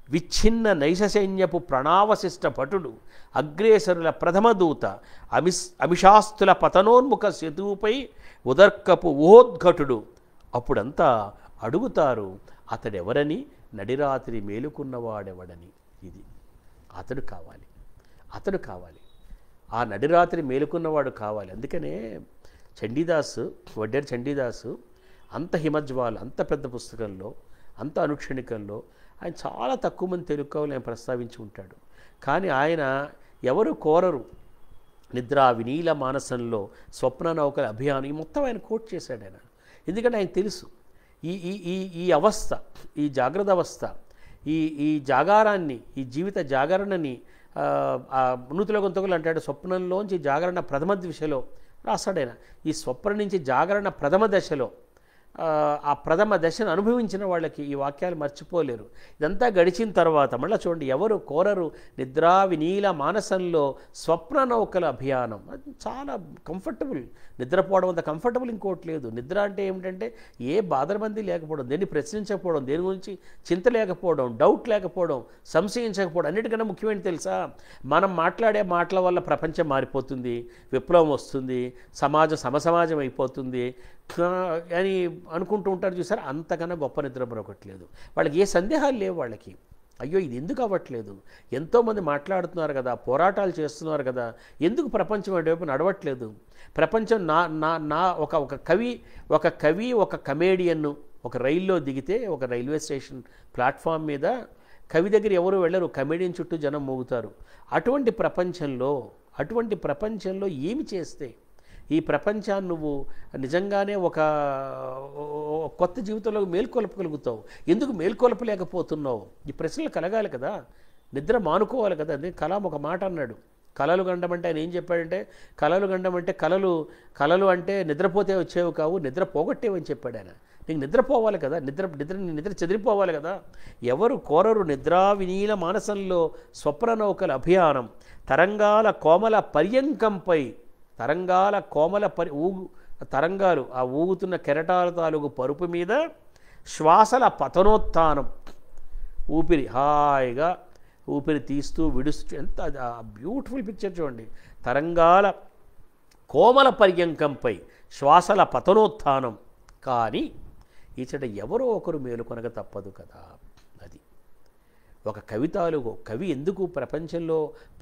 విచ్ఛిన్న నైశసైన్యపు ప్రణావశిష్ట భటుడు, అగ్రేసరుల ప్రథమదూత, అమిషాస్తుల పతనోన్ముఖ సేతువుపై ఉదర్కపు ఊహోద్ఘటుడు, అప్పుడంతా అడుగుతారు అతడెవరని, నడిరాత్రి మేలుకున్నవాడెవడని. ఇది అతడు కావాలి, ఆ నడిరాత్రి మేలుకున్నవాడు కావాలి. అందుకనే చండీదాసు, వడ్డేరు చండీదాసు అంత హిమజ్వాల, అంత పెద్ద పుస్తకంలో, అంత అనుక్షణికంలో ఆయన చాలా తక్కువ మంది తెలుగు కవులు ఆయన ప్రస్తావించి ఉంటాడు. కానీ ఆయన ఎవరు కోరరు నిద్రా వినీల మానసంలో స్వప్న నౌకల అభియానం, ఈ మొత్తం ఆయన కోట్ చేశాడు ఆయన. ఎందుకంటే ఆయన తెలుసు ఈ ఈ ఈ ఈ అవస్థ, ఈ జాగ్రత్త అవస్థ, ఈ జాగారాన్ని, ఈ జీవిత జాగరణని నూతిలో గొంతుకలు అంటాడు, స్వప్నంలోంచి జాగరణ ప్రథమ దిశలో రాస్తాడైనా. ఈ స్వప్న నుంచి జాగరణ ప్రథమ దశలో ఆ ప్రథమ దశను అనుభవించిన వాళ్ళకి ఈ వాక్యాలు మర్చిపోలేరు. ఇదంతా గడిచిన తర్వాత మళ్ళీ చూడండి, ఎవరు కోరరు నిద్రా వినీల మానసంలో స్వప్న నౌకల అభియానం. అది చాలా కంఫర్టబుల్, నిద్రపోవడం అంత కంఫర్టబుల్ ఇంకోటి లేదు. నిద్ర అంటే ఏమిటంటే ఏ బాధరబందీ లేకపోవడం, దేన్ని ప్రశ్నించకపోవడం, దేని గురించి చింత లేకపోవడం, డౌట్ లేకపోవడం, సంశయించకపోవడం. అన్నిటికన్నా ముఖ్యమైన తెలుసా, మనం మాట్లాడే మాటల వల్ల ప్రపంచం మారిపోతుంది, విప్లవం వస్తుంది, సమాజం సమసమాజం అయిపోతుంది అని అనుకుంటూ ఉంటారు చూసారు. అంతకన్నా గొప్ప నిద్ర మరొకట్లేదు. వాళ్ళకి ఏ సందేహాలు లేవు వాళ్ళకి. అయ్యో ఇది ఎందుకు అవ్వట్లేదు, ఎంతోమంది మాట్లాడుతున్నారు కదా, పోరాటాలు చేస్తున్నారు కదా, ఎందుకు ప్రపంచం అటువైపు నడవట్లేదు. ప్రపంచం ఒక కవి ఒక కమేడియన్ను ఒక రైల్లో దిగితే, ఒక రైల్వే స్టేషన్ ప్లాట్ఫామ్ మీద కవి దగ్గర ఎవరు వెళ్ళరు, కమేడియన్ చుట్టూ జనం మోగుతారు. అటువంటి ప్రపంచంలో ఏమి చేస్తే ఈ ప్రపంచాన్ని నువ్వు నిజంగానే ఒక కొత్త జీవితంలో మేల్కొల్పగలుగుతావు, ఎందుకు మేల్కొల్పలేకపోతున్నావు? ఈ ప్రశ్నలు కలగాలి కదా, నిద్ర మానుకోవాలి కదా. అదే కలాం ఒక మాట అన్నాడు, కలలు గండం అంటే ఆయన ఏం చెప్పాడంటే, కలలు గండం అంటే కలలు అంటే నిద్రపోతే వచ్చేవి కావు, నిద్ర పోగొట్టేవని చెప్పాడు ఆయన. నీకు నిద్రపోవాలి కదా, నిద్ర చెదిరిపోవాలి కదా. ఎవరు కోరరు నిద్రా వినీల మానసంలో స్వప్న నౌకల అభియానం, తరంగాల కోమల పర్యంకంపై, తరంగాలు ఆ ఊగుతున్న కెరటాల తాలూకు పరుపు మీద శ్వాసల పతనోత్థానం, హాయిగా ఊపిరి తీస్తూ విడుస్తూ, ఎంత బ్యూటిఫుల్ పిక్చర్ చూడండి. తరంగాల కోమల పర్యంకంపై శ్వాసల పతనోత్థానం, కానీ ఈచట ఎవరో ఒకరు మేలుకొనక తప్పదు కదా. అది ఒక కవి ఎందుకు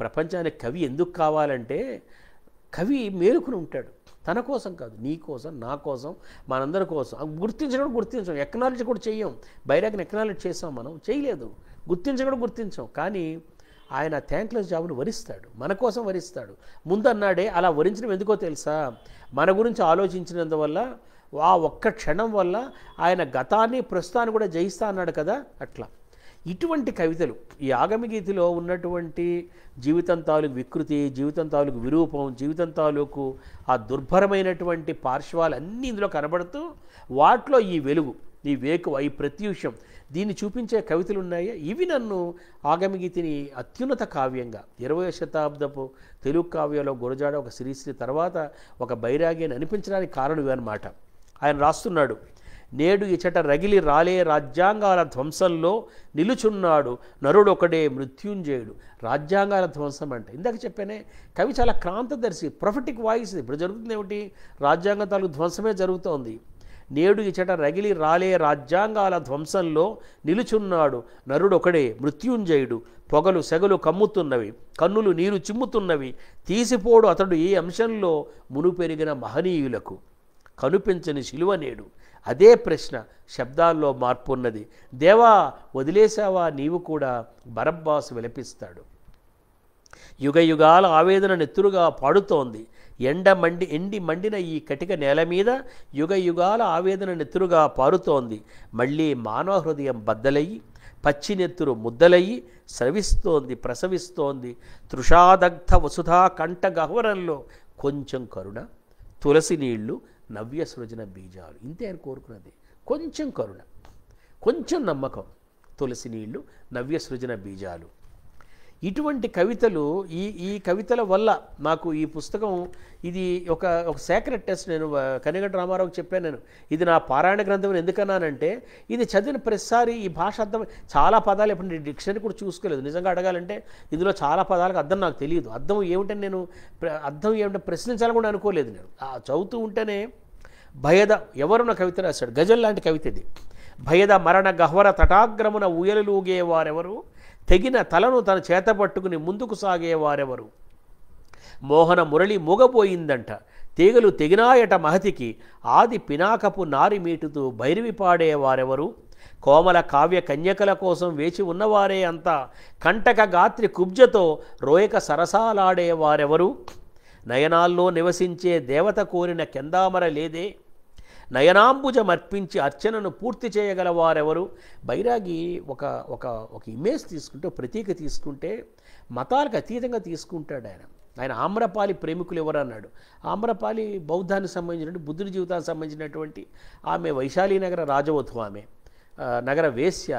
ప్రపంచానికి కవి ఎందుకు కావాలంటే, కవి మేలుకుని ఉంటాడు తన కోసం కాదు, నీ కోసం, నా కోసం, మనందరి కోసం. గుర్తించం, ఎక్నాలజీ కూడా చెయ్యం. బైరాగ్ని ఎక్నాలజీ చేసాం మనం, చేయలేదు. గుర్తించం. కానీ ఆయన థ్యాంక్లెస్ జాబ్ను వరిస్తాడు, మన కోసం వరిస్తాడు. ముందన్నాడే అలా వరించడం ఎందుకో తెలుసా, మన గురించి ఆలోచించినందువల్ల, ఆ ఒక్క క్షణం వల్ల ఆయన గతాన్ని ప్రస్తుతాన్ని కూడా జయిస్తా అన్నాడు కదా. అట్లా ఇటువంటి కవితలు ఈ ఆగమగీతిలో ఉన్నటువంటి జీవితం తాలూకు వికృతి, జీవితం తాలూకు విరూపం, జీవితం తాలూకు ఆ దుర్భరమైనటువంటి పార్శ్వాలు అన్నీ ఇందులో కనబడుతూ వాటిలో ఈ వెలుగు, ఈ వేకువ, ఈ ప్రత్యూషం దీన్ని చూపించే కవితలు ఉన్నాయి. ఇవి నన్ను ఆగమగీతిని అత్యున్నత కావ్యంగా 20వ శతాబ్దపు తెలుగు కావ్యంలో గురజాడ ఒక శ్రీశ్రీ తర్వాత ఒక బైరాగి అని అనిపించడానికి కారణం ఇవన్నమాట. ఆయన రాస్తున్నాడు, నేడు ఇచట రగిలి రాలే రాజ్యాంగాల ధ్వంసంలో నిలుచున్నాడు నరుడొకడే మృత్యుంజయుడు. రాజ్యాంగాల ధ్వంసం అంటే ఇందాక చెప్పానే, కవి చాలా క్రాంతదర్శి, ప్రొఫెటిక్ వాయిస్. ఇప్పుడు జరుగుతుంది ఏమిటి? రాజ్యాంగ తాలూకు ధ్వంసమే జరుగుతోంది. నేడు ఇచట రగిలి రాలే రాజ్యాంగాల ధ్వంసంలో నిలుచున్నాడు నరుడొకడే మృత్యుంజయుడు. పొగలు సెగలు కమ్ముతున్నవి, కన్నులు నీరు చిమ్ముతున్నవి, తీసిపోడు అతడు ఏ అంశంలో మునుపెరిగిన మహనీయులకు. కనుపించని శిలువ నేడు. అదే ప్రశ్న, శబ్దాల్లో మార్పు ఉన్నది. దేవా వదిలేశావా నీవు కూడా, బరబ్బాసు విలపిస్తాడు. యుగ యుగాల ఆవేదన నెత్తురుగా పాడుతోంది. ఎండి మండిన ఈ కటిక నేల మీద యుగ యుగాల ఆవేదన నెత్తురుగా పారుతోంది. మళ్ళీ మానవ హృదయం బద్దలయ్యి పచ్చి నెత్తురు ముద్దలయ్యి స్రవిస్తోంది, ప్రసవిస్తోంది. తృషాదగ్ధ వసుధా కంఠ గహ్వరంలో కొంచెం కరుణ, తులసి నీళ్లు, నవ్య సృజన బీజాలు. ఇంతే ఆయన కోరుకున్నది. కొంచెం కరుణ, కొంచెం నమ్మకం, తులసి నీళ్లు, నవ్య సృజన బీజాలు. ఇటువంటి కవితలు, ఈ కవితల వల్ల నాకు ఈ పుస్తకం ఇది ఒక సేక్రెట్ టెస్ట్. నేను కనిగంటి రామారావుకి చెప్పాను, నేను ఇది నా పారాయణ గ్రంథం ఎందుకన్నానంటే, ఇది చదివిన ప్రతిసారి ఈ భాష అర్థం, చాలా పదాలు ఎప్పుడు డిక్షనరీ కూడా చూసుకోలేదు. నిజంగా అడగాలంటే ఇందులో చాలా పదాలకు అర్థం నాకు తెలియదు. అర్థం ఏమిటని నేను అర్థం ఏమిటో ప్రశ్నించాలని కూడా అనుకోలేదు. నేను చదువుతూ ఉంటేనే భయద ఎవరు నా కవిత రాశాడు, గజల్ లాంటి కవిత ఇది. భయద మరణ గహ్వర తటాగ్రమున ఊయలులూగే వారెవరు, తెగిన తలను తన చేత పట్టుకుని ముందుకు సాగేవారెవరు. మోహన మురళి మూగపోయిందంట, తీగలు తెగినాయట మహతికి, ఆది పినాకపు నారి మీటుతూ భైరవి పాడేవారెవరు. కోమల కావ్య కన్యకల కోసం వేచి ఉన్నవారే అంతా, కంటక గాత్రి కుబ్జతో రోయక సరసాలాడేవారెవరు. నయనాల్లో నివసించే దేవత కోరిన కెందామర లేదే, నయనాంబుజమర్పించి అర్చనను పూర్తి చేయగలవారెవరు. బైరాగి ఒక ఒక ఒక ఇమేజ్ తీసుకుంటే, ప్రతీక తీసుకుంటే మతాలకు అతీతంగా తీసుకుంటాడు ఆయన. ఆయన ఆమ్రపాలి ప్రేమికులు ఎవరు అన్నాడు. ఆమ్రపాలి బౌద్ధానికి సంబంధించినటువంటి, బుద్ధుడి జీవితానికి సంబంధించినటువంటి ఆమె వైశాలీనగర రాజవధు, ఆమె నగర వేశ్య,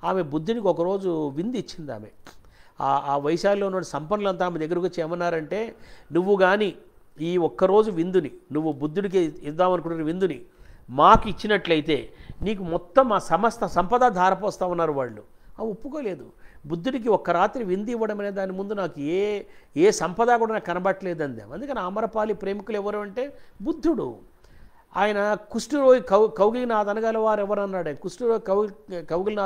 ఆమె బుద్ధునికి ఒకరోజు విందు ఇచ్చింది. ఆమె ఆ వైశాలిలో ఉన్న సంపన్నులంతా ఆమె దగ్గరకు వచ్చి ఏమన్నారంటే, నువ్వు కానీ ఈ ఒక్కరోజు విందుని, నువ్వు బుద్ధుడికి ఇద్దామనుకుంటున్న విందుని మాకు ఇచ్చినట్లయితే నీకు మొత్తం ఆ సమస్త సంపద ధారపోస్తామన్నారు వాళ్ళు. ఒప్పుకోలేదు. బుద్ధుడికి ఒక్క రాత్రి విందు ఇవ్వడం అనే దాని ముందు నాకు ఏ సంపద కూడా నాకు కనబట్టలేదు అందాం. అందుకని ఆమ్రపాలి ప్రేమికులు ఎవరు అంటే బుద్ధుడు. ఆయన కుష్ఠరోగి కౌగిలి నాదనగల వారు ఎవరు అన్నాడు. కుష్ఠరోగి కౌగిలి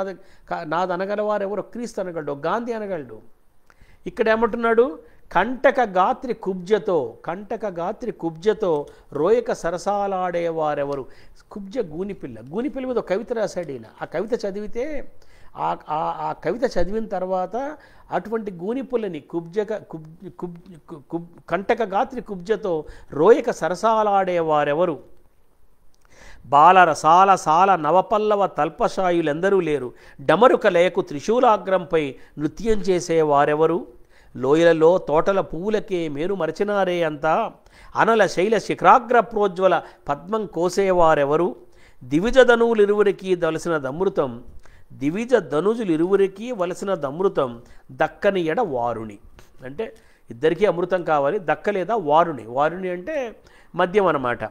నాదనగల వారు ఎవరో క్రీస్తు అనగలడు, గాంధీ అనగలడు. ఇక్కడ ఏమంటున్నాడు, కంటక గాత్రి కుబ్జతో రోయక సరసాలాడేవారెవరు. కుబ్జ గూనిపిల్ల మీద ఒక కవిత రాశాడు ఈయన. ఆ కవిత చదివితే, ఆ కవిత చదివిన తర్వాత అటువంటి గూనిపుల్లని కంటక గాత్రి కుబ్జతో రోయక సరసాలాడేవారెవరు. బాలరసాల సాల నవపల్లవ తల్పశాయులెందరూ లేరు, డమరుక లేకు త్రిశూలాగ్రంపై నృత్యం చేసేవారెవరు. లోయలలో తోటల పువ్వులకే మేరు మరచినారే అంతా, అనల శైల శిఖరాగ్ర ప్రోజ్వల పద్మం కోసేవారెవరు. దివిజ ధనువులిరువురికి వలసిన దమృతం దక్కని ఎడ వారుని. అంటే ఇద్దరికీ అమృతం కావాలి, దక్కలేదా వారుని. వారుని అంటే మద్యం అన్నమాట.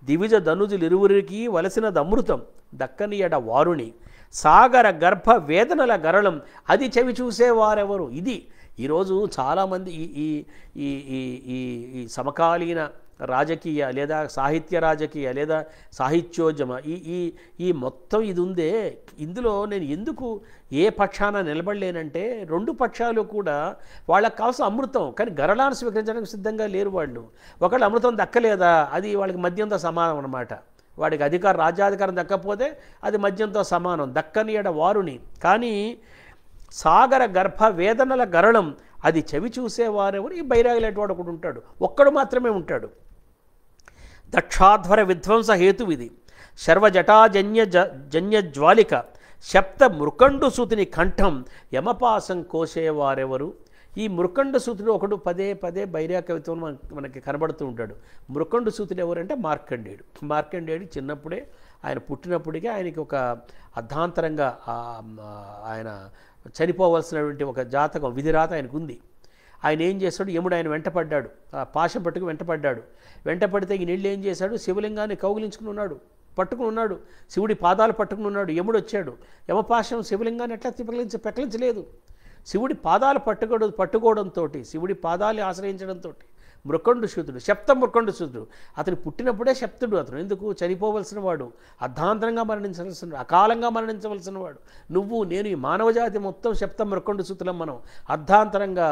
దివిజ ధనుజులిరువురికి వలసిన దమృతం దక్కని ఎడ వారుని. సాగర గర్భ వేదనల గరళం అది చెవి చూసేవారెవరు. ఇది ఈరోజు చాలామంది ఈ సమకాలీన రాజకీయ లేదా సాహిత్య రాజకీయ లేదా సాహిత్యోద్యమ ఈ మొత్తం ఇది ఉందే, ఇందులో నేను ఎందుకు ఏ పక్షాన నిలబడలేనంటే, రెండు పక్షాలు కూడా వాళ్ళకి కావాల్సిన అమృతం కానీ గరళాన్ని స్వీకరించడానికి సిద్ధంగా లేరు వాళ్ళు. ఒకళ్ళు అమృతం దక్కలేదా అది వాళ్ళకి మద్యంతో సమానం అన్నమాట. వాడికి రాజ్యాధికారం దక్కపోతే అది మద్యంతో సమానం. దక్కని ఎడ వారుని. కానీ సాగర గర్భ వేదనల గరళం అది చెవి చూసేవారెవరు. ఈ బైరాగిలేటివాడు ఒకడు ఉంటాడు, ఒక్కడు మాత్రమే ఉంటాడు. దక్షాధ్వర విధ్వంస హేతువిది శర్వజటాజన్య జ్వాలిక శప్త మృకండు సూతిని కంఠం యమపాసం కోసేవారెవరు. ఈ మృకండు సూతుడు ఒకడు పదే పదే బైరా కవిత్వం మనకి కనబడుతూ ఉంటాడు. మృకండు సూతుడు ఎవరంటే మార్కండేయుడు. మార్కండేయుడు చిన్నప్పుడే ఆయన పుట్టినప్పటికీ ఆయనకి ఒక అర్ధాంతరంగా ఆయన చనిపోవలసినటువంటి ఒక జాతకం విధిరాత ఆయనకు ఉంది. ఆయన ఏం చేశాడు, యముడు ఆయన వెంటపడ్డాడు, ఆ పాశం పట్టుకు వెంటపడ్డాడు. వెంటపడితే ఈ నీళ్ళు ఏం చేశాడు, శివలింగాన్ని కౌగిలించుకుని ఉన్నాడు, పట్టుకుని ఉన్నాడు, శివుడి పాదాలు పట్టుకుని ఉన్నాడు. యముడు వచ్చాడు, యమపాశం శివలింగాన్ని ఎట్లా పెకలించలేదు. శివుడి పాదాలు పట్టుకోవడంతో, శివుడి పాదాలు ఆశ్రయించడంతో మృకండు సూతుడు, శప్త మృకండు సూతుడు. అతను పుట్టినప్పుడే శప్తుడు. అతను ఎందుకు చనిపోవలసిన వాడు, అర్ధాంతరంగా మరణించవలసిన, అకాలంగా మరణించవలసిన వాడు. నువ్వు నేను, ఈ మానవజాతి మొత్తం శప్త మృకండు సూతులం. మనం అర్ధాంతరంగా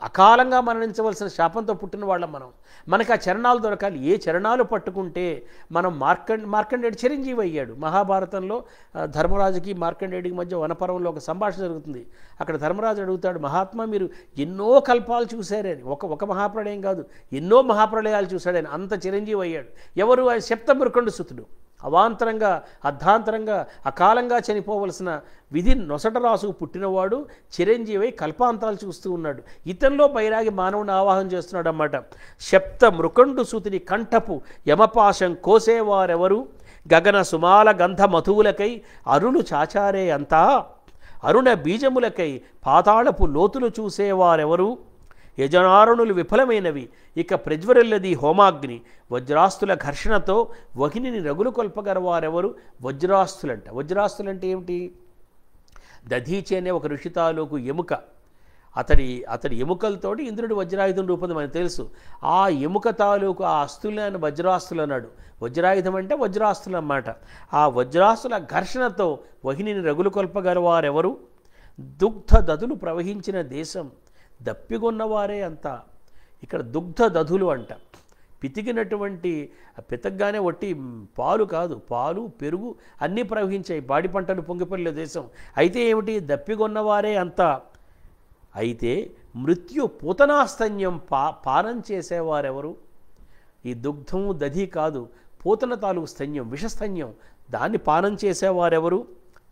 అకాలంగా మరణించవలసిన శాపంతో పుట్టిన వాళ్ళం మనం. మనకు ఆ చరణాలు దొరకాలి. ఏ చరణాలు పట్టుకుంటే మనం మార్కండేయుడు చిరంజీవి అయ్యాడు. మహాభారతంలో ధర్మరాజుకి మార్కండేయుడికి మధ్య వనపర్వంలో ఒక సంభాషణ జరుగుతుంది. అక్కడ ధర్మరాజు అడుగుతాడు, మహాత్మా మీరు ఎన్నో కల్పాలు చూశారని. ఒక మహాప్రళయం కాదు, ఎన్నో మహాప్రళయాలు చూశాడని. అంత చిరంజీవి అయ్యాడు. ఎవరు? ఆయన శప్త మృకండు సుతుడు. అవాంతరంగా అర్ధాంతరంగా అకాలంగా చనిపోవలసిన విధి నొసట రాసుకు పుట్టినవాడు చిరంజీవి కల్పాంతాలు చూస్తూ ఉన్నాడు. ఇతనిలో బైరాగి మానవుని ఆవాహన చేస్తున్నాడు అన్నమాట. శప్త మృకండు సూతిని కంఠపు యమపాశం కోసేవారెవరు, గగన సుమాల గంధ మధువులకై అరులు చాచారే అంతా, అరుణ బీజములకై పాతాళపు లోతులు చూసేవారెవరు, యజనారణులు విఫలమైనవి ఇక ప్రజ్వరిల్లది హోమాగ్ని, వజ్రాస్తుల ఘర్షణతో వహినిని రగులు కొల్పగలవారెవరు. వజ్రాస్తులంట. వజ్రాస్తులంటే ఏమిటి? దధీచి అనే ఒక ఋషి తాలూకు ఎముక, అతడి ఎముకలతోటి ఇంద్రుడి వజ్రాయుధం రూపొంది మనకు తెలుసు. ఆ ఎముక తాలూకు ఆ అస్తులను వజ్రాస్తులు అన్నాడు. వజ్రాయుధం అంటే వజ్రాస్తులు అన్నమాట. ఆ వజ్రాస్తుల ఘర్షణతో వహినిని రగులు కొల్పగలవారెవరు. దుగ్ధ దదులు ప్రవహించిన దేశం, దప్పిగొన్నవారే అంతా. ఇక్కడ దుగ్ధ దధులు అంట. పితికినటువంటి పితగ్గానే వట్టి పాలు కాదు, పాలు పెరుగు అన్నీ ప్రవహించాయి. పాడి పంటలు పొంగిపల్లి దేశం. అయితే ఏమిటి? దప్పిగొన్నవారే అంతా. అయితే మృత్యు పూతనాస్తన్యం పానం చేసేవారెవరు. ఈ దుగ్ధము దధి కాదు, పూతన తాలూకు స్తన్యం, విషస్తన్యం, దాన్ని పానం చేసేవారెవరు.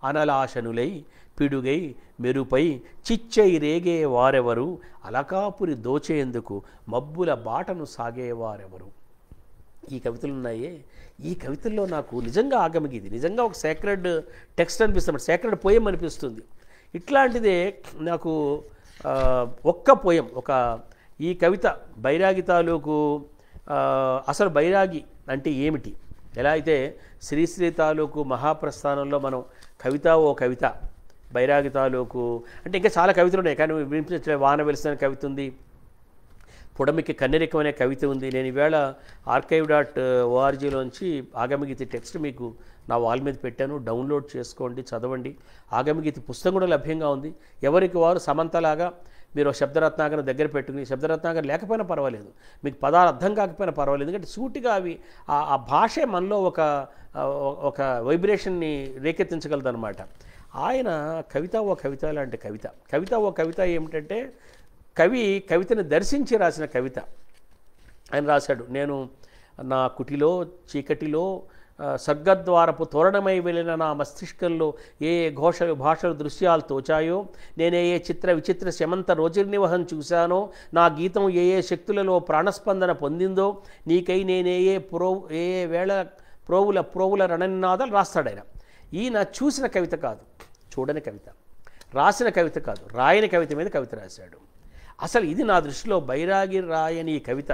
అనలాశనులై పిడుగై మెరుపై చిచ్చై రేగే వారెవరు, అలకాపురి దోచేందుకు మబ్బుల బాటను సాగేవారెవరు. ఈ కవితలు ఉన్నాయే, ఈ కవితల్లో నాకు నిజంగా ఆగమగీది, నిజంగా ఒక సేక్రెడ్ టెక్స్ట్ అనిపిస్తుంది, సేక్రెడ్ పోయం అనిపిస్తుంది. ఇట్లాంటిదే నాకు ఒక్క పోయం, ఈ కవిత బైరాగి తాలూకు అసలు బైరాగి అంటే ఏమిటి, ఎలా అయితే శ్రీశ్రీ తాలూకు మహాప్రస్థానంలో మనం కవిత ఓ కవిత, బైరాగి తాలూకు అంటే ఇంకా చాలా కవితలు ఉన్నాయి, కానీ వినిపించే వాన వెలిసిన కవిత ఉంది, పుడమికి కన్నెరికం అనే కవిత ఉంది. నేను ఈవేళ archive.orgలోంచి ఆగమగీతి టెక్స్ట్ మీకు నా వాల్ మీద పెట్టాను, డౌన్లోడ్ చేసుకోండి, చదవండి. ఆగమగీతి పుస్తకం కూడా లభ్యంగా ఉంది. ఎవరికి వారు సమంతలాగా మీరు శబ్దరత్నాకరణ దగ్గర పెట్టుకుని, శబ్దరత్నాకరణ లేకపోయినా పర్వాలేదు, మీకు పదాలు అర్థం కాకపోయినా పర్వాలేదు, ఎందుకంటే సూటిగా అవి ఆ భాషే మనలో ఒక వైబ్రేషన్ని రేకెత్తించగలదన్నమాట. ఆయన కవిత ఓ కవిత లాంటి కవిత. కవిత ఓ కవిత ఏమిటంటే కవితను దర్శించి రాసిన కవిత. ఆయన రాశాడు, నేను నా కుటిలో చీకటిలో సర్గద్వారపు తోరణమై వెళ్ళిన నా మస్తిష్కంలో ఏ ఘోషలు భాషలు దృశ్యాలు తోచాయో, నేనే ఏ చిత్ర విచిత్ర శమంత రోజుర్నివహం చూశానో, నా గీతం ఏ శక్తులలో ప్రాణస్పందన పొందిందో, నీకై నేనే ఏ వేళ ప్రోవుల రణనినాదాలు రాస్తాడు ఆయన. ఈయన చూసిన కవిత కాదు, చూడని కవిత, రాసిన కవిత కాదు, రాయని కవిత మీద కవిత రాశాడు. అసలు ఇది నా దృష్టిలో బైరాగి రాయని కవిత,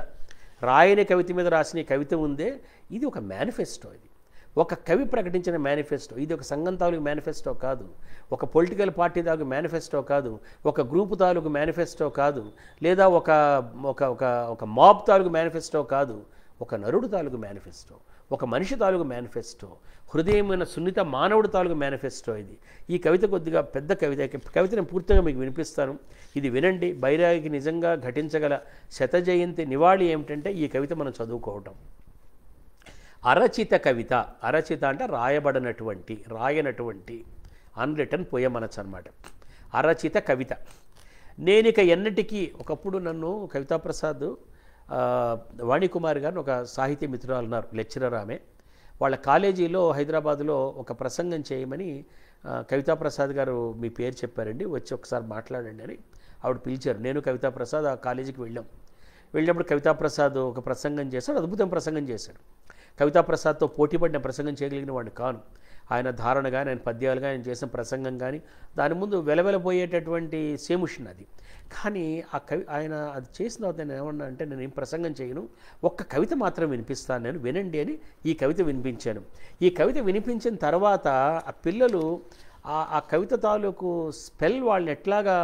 రాయని కవిత మీద రాసిన కవిత ఉందే, ఇది ఒక మేనిఫెస్టో. ఇది ఒక కవి ప్రకటించిన మేనిఫెస్టో. ఇది ఒక సంఘం తాలూకు మేనిఫెస్టో కాదు, ఒక పొలిటికల్ పార్టీ తాలూకు మేనిఫెస్టో కాదు, ఒక గ్రూపు తాలూకు మేనిఫెస్టో కాదు, లేదా ఒక మాబ్ తాలూకు మేనిఫెస్టో కాదు, ఒక నరుడు తాలూకు మేనిఫెస్టో, ఒక మనిషి తాలూకు మేనిఫెస్టో, హృదయమైన సున్నిత మానవుడి తాలూకు మేనిఫెస్టో ఇది. ఈ కవిత కొద్దిగా పెద్ద కవిత. కవితను పూర్తిగా మీకు వినిపిస్తాను, ఇది వినండి. బైరాగికి నిజంగా ఘటించగల శత జయంతి నివాళి ఏమిటంటే ఈ కవిత మనం చదువుకోవటం. అరచిత కవిత. అరచిత అంటే రాయనటువంటి అన్రిటన్ పోయం అనొచ్చు అనమాట. అరచిత కవిత. నేనిక ఎన్నటికీ, ఒకప్పుడు నన్ను కవితాప్రసాద్ వాణికుమారి గారిని ఒక సాహితీ మిత్రురాలు ఉన్నారు, లెక్చరర్ ఆమె. వాళ్ళ కాలేజీలో హైదరాబాద్లో ఒక ప్రసంగం చేయమని కవితా ప్రసాద్ గారు మీ పేరు చెప్పారండి, వచ్చి ఒకసారి మాట్లాడండి అని ఆవిడ పిలిచారు. నేను కవితా ప్రసాద్ ఆ కాలేజీకి వెళ్ళినప్పుడు కవితా ప్రసాద్ ఒక ప్రసంగం చేశాడు, అద్భుతం ప్రసంగం చేశాడు. కవితా ప్రసాద్తో పోటీపడిన ప్రసంగం చేయగలిగిన వాడిని కాను. ఆయన ధారణ కానీ, ఆయన పద్యాలు కానీ, ఆయన చేసిన ప్రసంగం కానీ దాని ముందు వెలవెలపోయేటటువంటి సేముషన్ అది. కానీ ఆయన అది చేసిన తర్వాత నేను ఏమన్నా అంటే, నేను ఏం ప్రసంగం చేయను, ఒక్క కవిత మాత్రం వినిపిస్తాను, నేను వినండి అని ఈ కవిత వినిపించాను. ఈ కవిత వినిపించిన తర్వాత ఆ పిల్లలు ఆ కవిత తాలూకు స్పెల్ వాళ్ళని ఎట్లాగా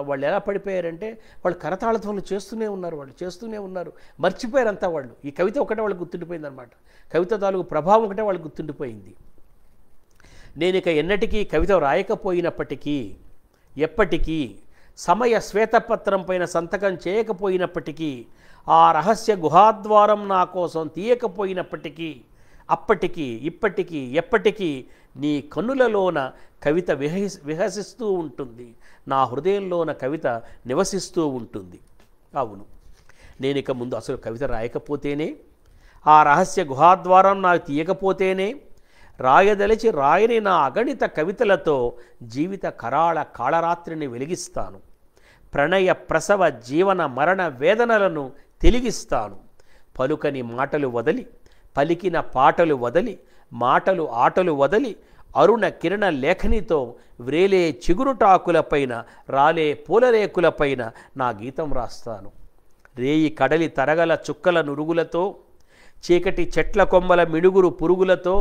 వాళ్ళు ఎలా పడిపోయారంటే, వాళ్ళు కరతాళధ్వనులు చేస్తూనే ఉన్నారు, మర్చిపోయారంతా వాళ్ళు. ఈ కవిత ఒకటే వాళ్ళకి గుర్తుండిపోయింది అనమాట. కవిత తాలూకు ప్రభావం ఒకటే వాళ్ళకి గుర్తుండిపోయింది. నేను ఇక ఎన్నటికీ కవిత రాయకపోయినప్పటికీ, ఎప్పటికీ సమయ శ్వేతపత్రం పైన సంతకం చేయకపోయినప్పటికీ, ఆ రహస్య గుహాద్వారం నా కోసం తీయకపోయినప్పటికీ, అప్పటికీ ఇప్పటికీ ఎప్పటికీ నీ కన్నులలోన కవిత విహసిస్తూ ఉంటుంది, నా హృదయంలోన కవిత నివసిస్తూ ఉంటుంది. అవును, నేను ఇక ముందు అసలు కవిత రాయకపోతేనే, ఆ రహస్య గుహాద్వారం నాకు తీయకపోతేనే, రాయదలిచి రాయని నా అగణిత కవితలతో జీవిత కరాళ కాళరాత్రిని వెలిగిస్తాను. ప్రణయ ప్రసవ జీవన మరణ వేదనలను తెలిగిస్తాను. పలుకని మాటలు వదలి, పలికిన పాటలు వదలి, మాటలు ఆటలు వదలి, అరుణ కిరణ లేఖనితో వ్రేలే చిగురుటాకులపైన, రాలే పూలరేకులపైన నా గీతం రాస్తాను. రేయి కడలి తరగల చుక్కల నురుగులతో, చీకటి చెట్ల కొమ్మల మిడుగురు పురుగులతో,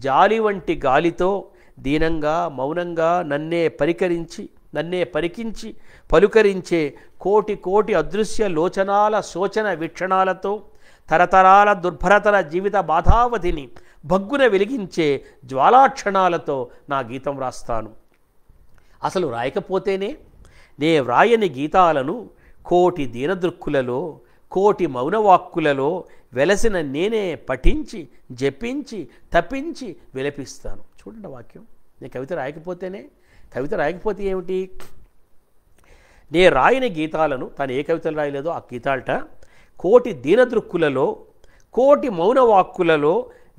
జాలి వంటి గాలితో, దీనంగా మౌనంగా నన్నే పరికించి పలుకరించే కోటి కోటి అదృశ్య లోచనాల శోచన వీక్షణాలతో, తరతరాల దుర్భరతల జీవిత బాధావధిని భగ్గున వెలిగించే జ్వాలాక్షణాలతో నా గీతం రాస్తాను. అసలు రాయకపోతేనే, నే వ్రాయని గీతాలను కోటి దీనదృక్కులలో, కోటి మౌనవాక్కులలో వెలసిన నేనే పఠించి జపించి తప్పించి విలపిస్తాను. చూడండి వాక్యం. నేను కవిత రాయకపోతే ఏమిటి? నే రాయని గీతాలను, తాను ఏ కవితలు రాయలేదో ఆ గీతాలట కోటి దీనదృక్కులలో, కోటి మౌనవాక్కులలో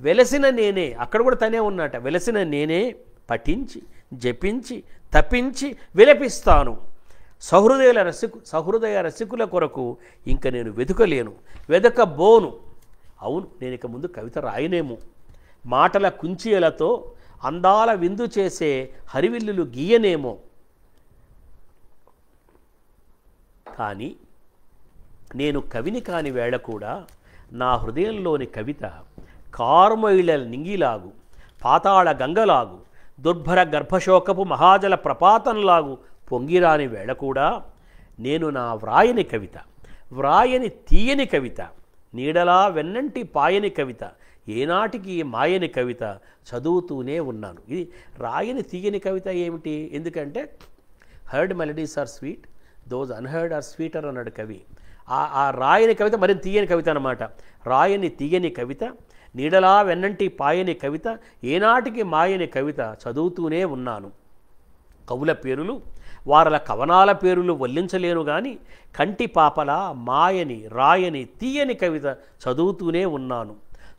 వెలసిన నేనే, అక్కడ కూడా తనే ఉన్నట, వెలసిన నేనే పఠించి జపించి తప్పించి విలపిస్తాను. సహృదయ రసికుల కొరకు ఇంక నేను వెదకబోను. అవును, నేను ఇక ముందు కవిత రాయనేమో, మాటల కుంచియలతో అందాల విందు చేసే హరివిల్లులు గీయనేమో, కానీ నేను కవిని కాని వేళ కూడా నా హృదయంలోని కవిత కార్మైళ్ళ నింగిలాగు, పాతాళ గంగలాగు, దుర్భర గర్భశోకపు మహాజల ప్రపాతంలాగు పొంగిరాని వేళ కూడా నేను నా వ్రాయని తీయని కవిత, నీడలా వెన్నంటి పాయని కవిత, ఏనాటికి మాయని కవిత చదువుతూనే ఉన్నాను. ఇది రాయని తీయని కవిత ఏమిటి? ఎందుకంటే heard melodies are sweet, those unheard are sweeter అన్నాడు కవి. ఆ రాయని కవిత మరి తీయని కవిత అన్నమాట. రాయని తీయని కవిత, నీడలా వెన్నంటి పాయని కవిత, ఏనాటికి మాయని కవిత చదువుతూనే ఉన్నాను. కవుల పేరులు, వారల కవనాల పేరులు వల్లించలేను గాని, కంటి పాపలా మాయని రాయని తీయని కవిత చదువుతూనే ఉన్నాను.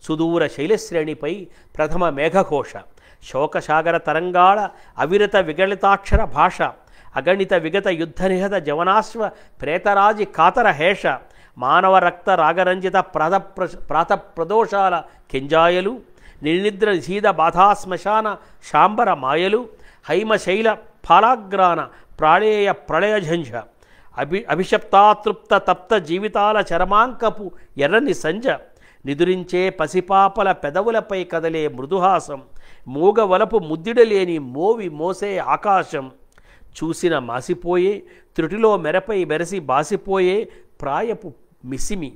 సుదూర శైలశ్రేణిపై ప్రథమ మేఘఘోష, శోకసాగర తరంగాళ అవిరత విగళితాక్షర భాష, అగణిత విగత యుద్ధనిహత జవనాశ్వ ప్రేతరాజి కాతర హేష, మానవ రక్త రాగరంజిత ప్రాతప్రదోషాల కెంజాయలు, నిర్నిద్ర నిశీద బాధా శ్మశాన శాంబర మాయలు, హైమశైల ఫాలాగ్రాన ప్రాళేయ ప్రళయఝంఝ, అభిషప్తాతృప్త తప్త జీవితాల చరమాంకపు ఎర్రని సంజ, నిదురించే పసిపాపల పెదవులపై కదలే మృదుహాసం, మూగవలపు ముద్దిడలేని మోవి మోసే ఆకాశం, చూసిన మాసిపోయే త్రుటిలో మెరపై మెరసి బాసిపోయే ప్రాయపు మిసిమి,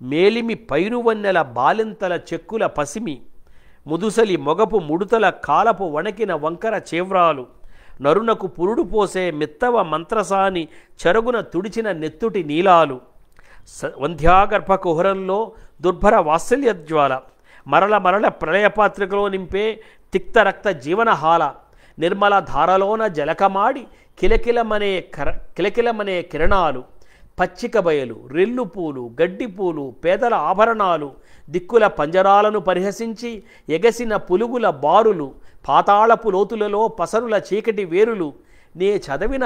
మేలిమి పైరువన్నెల బాలింతల చెక్కుల పసిమి, ముదుసలి మొగపు ముడుతల కాలపు వణకిన వంకర చేవ్రాలు, నరునకు పురుడు పోసే మిత్తవ మంత్రసాని చెరుగున తుడిచిన నెత్తుటి నీలాలు, వంధ్యాగర్భ కుహరంలో దుర్భర వాత్సల్యజ్వాల, మరల ప్రళయపాత్రికలో నింపే తిక్తరక్త జీవనహాల, నిర్మల ధారలోన జలకమాడి కిలకిలమనే కిరణాలు, పచ్చిక బయలు, రెల్లు పూలు, గడ్డి పూలు, పేదల ఆభరణాలు, దిక్కుల పంజరాలను పరిహసించి ఎగసిన పులుగుల బారులు, పాతాళపు లోతులలో పసరుల చీకటి వేరులు, నే చదివిన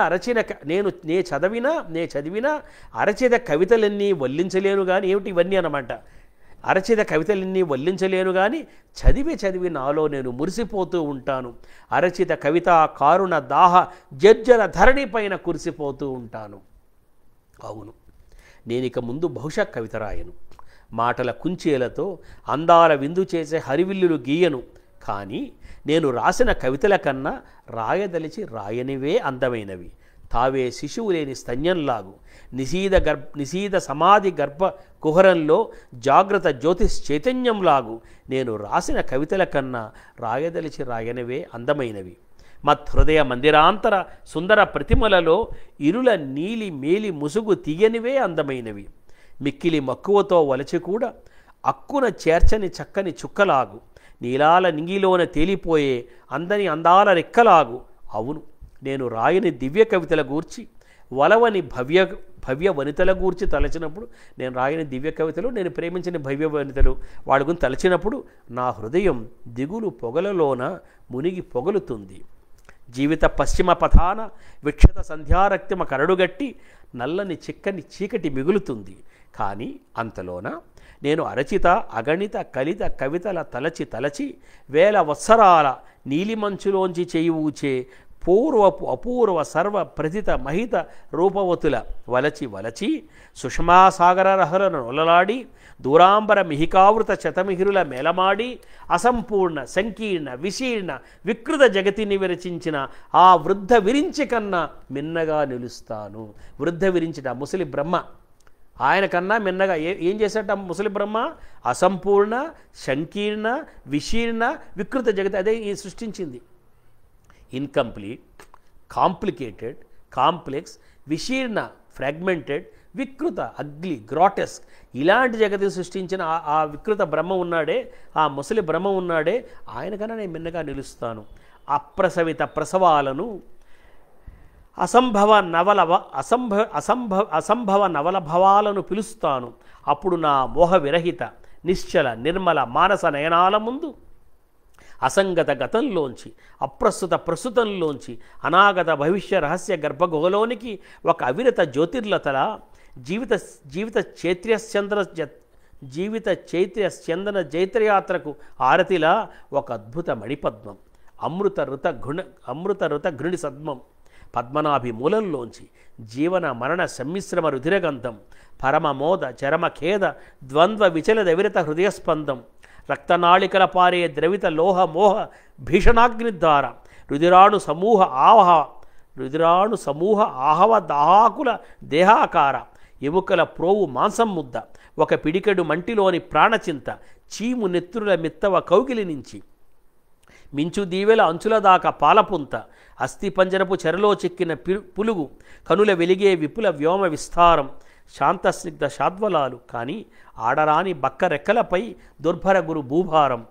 అరచిత కవితలన్నీ వల్లించలేను కానీ, ఏమిటి ఇవన్నీ అన్నమాట, అరచిత కవితలన్నీ వల్లించలేను కానీ చదివి నాలో నేను మురిసిపోతూ ఉంటాను. అరచిత కవిత కారుణ దాహ జర్జర ధరణి పైన కురిసిపోతూ ఉంటాను. అవును, నేనిక ముందు బహుశా కవిత రాయను, మాటల కుంచేలతో అందాల విందు చేసే హరివిల్లులు గీయను. కానీ నేను రాసిన కవితల కన్నా రాయనివే అందమైనవి. తావే శిశువు లేని స్తన్యంలాగు, నిశీద సమాధి గర్భ కుహరంలో జాగ్రత్త జ్యోతిష్ చైతన్యంలాగు నేను రాసిన కవితల కన్నా రాయనివే అందమైనవి. మత్హృదయ మందిరాంతర సుందర ప్రతిమలలో ఇరుల నీలి మేలి ముసుగు తీయనివే అందమైనవి. మిక్కిలి మక్కువతో వలచి కూడా అక్కున చేర్చని చక్కని చుక్కలాగు, నీలాల నింగిలోన తేలిపోయే అందని అందాల రెక్కలాగు. అవును, నేను రాయని దివ్య కవితల గూర్చి, వలవని భవ్య వనితల గూర్చి తలచినప్పుడు, నేను రాయని దివ్య కవితలు, నేను ప్రేమించిన భవ్య వనితలు వాళ్ళ గురించి తలచినప్పుడు నా హృదయం దిగులు పొగలలోన మునిగి పొగలుతుంది. జీవిత పశ్చిమ పథాన విక్షత సంధ్యారక్తిమ కరడుగట్టి నల్లని చిక్కని చీకటి మిగులుతుంది. కానీ అంతలోన నేను అరచిత అగణిత కలిత కవితల తలచి వేల వత్సరాల నీలిమంచులోంచి చేయి ఊచే పూర్వపు అపూర్వ సర్వ ప్రథిత మహిత రూపవతుల వలచి సుషమాసాగర రహలను నొలలాడి దూరాంబర మిహికావృత శతమిహిరుల మేలమాడి అసంపూర్ణ సంకీర్ణ విశీర్ణ వికృత జగతిని విరచించిన ఆ వృద్ధ విరించి కన్నా మిన్నగా నిలుస్తాను. వృద్ధ విరించిన ముసలి బ్రహ్మ, ఆయన కన్నా మిన్నగా ఏం చేశాట ముసలి బ్రహ్మ? అసంపూర్ణ సంకీర్ణ విశీర్ణ వికృత జగతి అదే సృష్టించింది. ఇన్కంప్లీట్, కాంప్లికేటెడ్, కాంప్లెక్స్, విశీర్ణ, ఫ్రాగ్మెంటెడ్, వికృత, అగ్లీ, గ్రాటెస్క్ ఇలాంటి జగతిని సృష్టించిన ఆ వికృత బ్రహ్మ ఉన్నాడే, ఆ ముసలి బ్రహ్మ ఉన్నాడే, ఆయనకన్నా నేను మిన్నగా నిలుస్తాను. అప్రసవిత ప్రసవాలను అసంభవ నవల భవాలను పిలుస్తాను. అప్పుడు నా మోహ విరహిత నిశ్చల నిర్మల మానస నయనాల ముందు అసంగత గతంలోంచి, అప్రస్తుత ప్రస్తుతంలోంచి, అనాగత భవిష్య రహస్య గర్భగుహలోనికి ఒక అవిరత జ్యోతిర్లతల జీవిత చైత్రస్యందన జైత్రయాత్రకు ఆరతిలా ఒక అద్భుత మణిపద్మం, అమృత రుత ఘృణి సద్మం పద్మనాభి మూలంలోంచి జీవన మరణ సమ్మిశ్రమ రుధిరగంధం, పరమమోద చరమ ఖేద ద్వంద్వ విచలద విరత హృదయస్పందం, రక్తనాళికల పారే ద్రవిత లోహ మోహ భీషణాగ్నిద్వార రుధిరాణు సమూహ ఆహవ దాహాకుల దేహాకార ఎముకల ప్రోవు మాంసం ముద్ద, ఒక పిడికెడు మంటిలోని ప్రాణచింత, చీము నెత్తురుల మిత్తవ కౌగిలి నుంచి మించు దీవెల అంచుల దాకా పాలపుంత, అస్థిపంజరపు చెరలో చెక్కిన పులుగు, కనుల వెలిగే విపుల వ్యోమ విస్తారం, శాంతస్నిగ్ధ శాద్వలాలు కానీ ఆడరాని బక్క రెక్కలపై దుర్భర గురు భూభారం.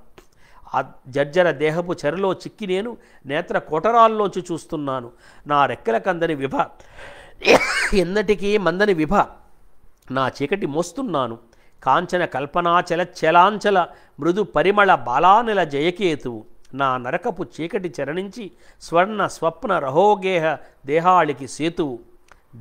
ఆ జర్జర దేహపు చెరలో చిక్కి నేను నేత్ర కోటరాల్లోంచి చూస్తున్నాను. నా రెక్కల కందని విభ ఎన్నటికీ మందని విభ నా చీకటి మోస్తున్నాను. కాంచన కల్పనాచల చలాంచల మృదు పరిమళ బాలానిల జయకేతువు నా నరకపు చీకటి చరణించి స్వర్ణ స్వప్న రహోగేహ దేహాళికి సేతువు.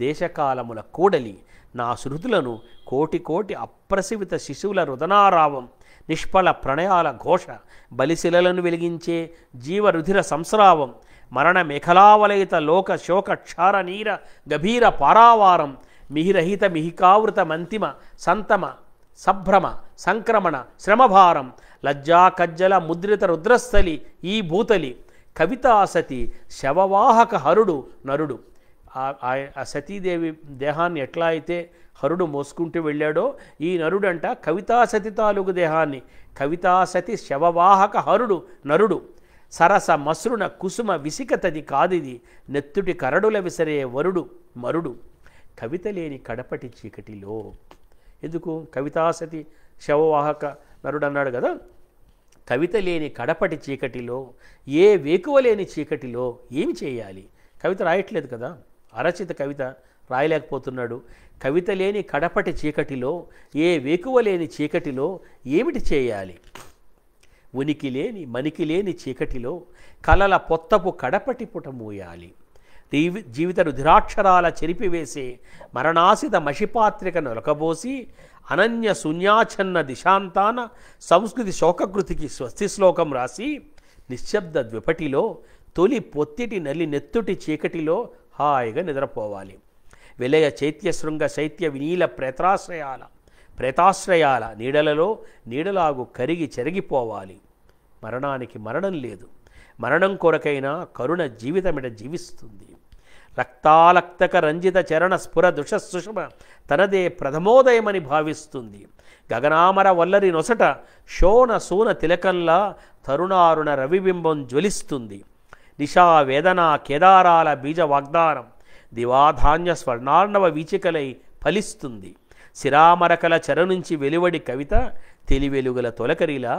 దేశకాలముల కూడలి నా శృతులను కోటి అప్రసివిత శిశువుల రుదనారావం, నిష్ఫల ప్రణయాల ఘోష, బలిశిలలను వెలిగించే జీవరుధిర సంస్రావం, మరణ మేఖలావలయిత లోక శోక క్షార నీర గభీర పారావారం, మిహిరహిత మిహికావృత మంతిమ సంతమ సంభ్రమ సంక్రమణ శ్రమభారం, లజ్జా కజ్జల ముద్రిత రుద్రస్థలి ఈ భూతలి, కవితాసతి శవవాహక హరుడు నరుడు. ఆ సతీదేవి దేహాన్ని ఎట్లా అయితే హరుడు మోసుకుంటూ వెళ్ళాడో ఈ నరుడంట కవితాసతి తాలూకు దేహాన్ని, కవితాసతి శవవాహక హరుడు నరుడు. సరస మసృణ కుసుమ విసికతది కాదిది, నెత్తుటి కరడుల విసరే వరుడు మరుడు. కవిత లేని కడపటి చీకటిలో, ఎందుకు కవితాసతి శవవాహక నరుడు అన్నాడు కదా, కవిత లేని కడపటి చీకటిలో, ఏ వేకువ లేని చీకటిలో ఏమి చేయాలి? కవిత రాయట్లేదు కదా, అరచిత కవిత రాయలేకపోతున్నాడు. కవిత లేని కడపటి చీకటిలో, ఏ వేకువ లేని చీకటిలో ఏమిటి చేయాలి? ఉనికి లేని మనికి లేని చీకటిలో కలల పొత్తపు కడపటి పుట మూయాలి. జీవిత రుధిరాక్షరాల చెరిపివేసే మరణాసిత మషిపాత్రిక నొలకబోసి అనన్య శూన్యాఛన్న దిశాంతాన సంస్కృతి శోకకృతికి స్వస్తి శ్లోకం రాసి నిశ్శబ్ద ద్విపటిలో తొలి పొత్తిటి నలి నెత్తుటి చీకటిలో హాయిగా నిద్రపోవాలి. విలయ చైత్యశృంగ శైత్య వినీల ప్రేతాశ్రయాల నీడలలో నీడలాగు కరిగి చెరిగిపోవాలి. మరణానికి మరణం లేదు. మరణం కొరకైనా కరుణ జీవితమిట జీవిస్తుంది. రక్తాలక్తక రంజిత చరణ స్ఫుర దుషసుషమ తనదే ప్రథమోదయమని భావిస్తుంది. గగనామర వల్లరి నొసట శోణ సూన తిలకంలా తరుణారుణ రవిబింబం జ్వలిస్తుంది. నిశా వేదన కేదారాల బీజ వాగ్దానం దివాధాన్య స్వర్ణార్ణవ వీచికలై ఫలిస్తుంది. శిరామరకల చెర నుంచి వెలువడి కవిత తెలివెలుగుల తొలకరిలా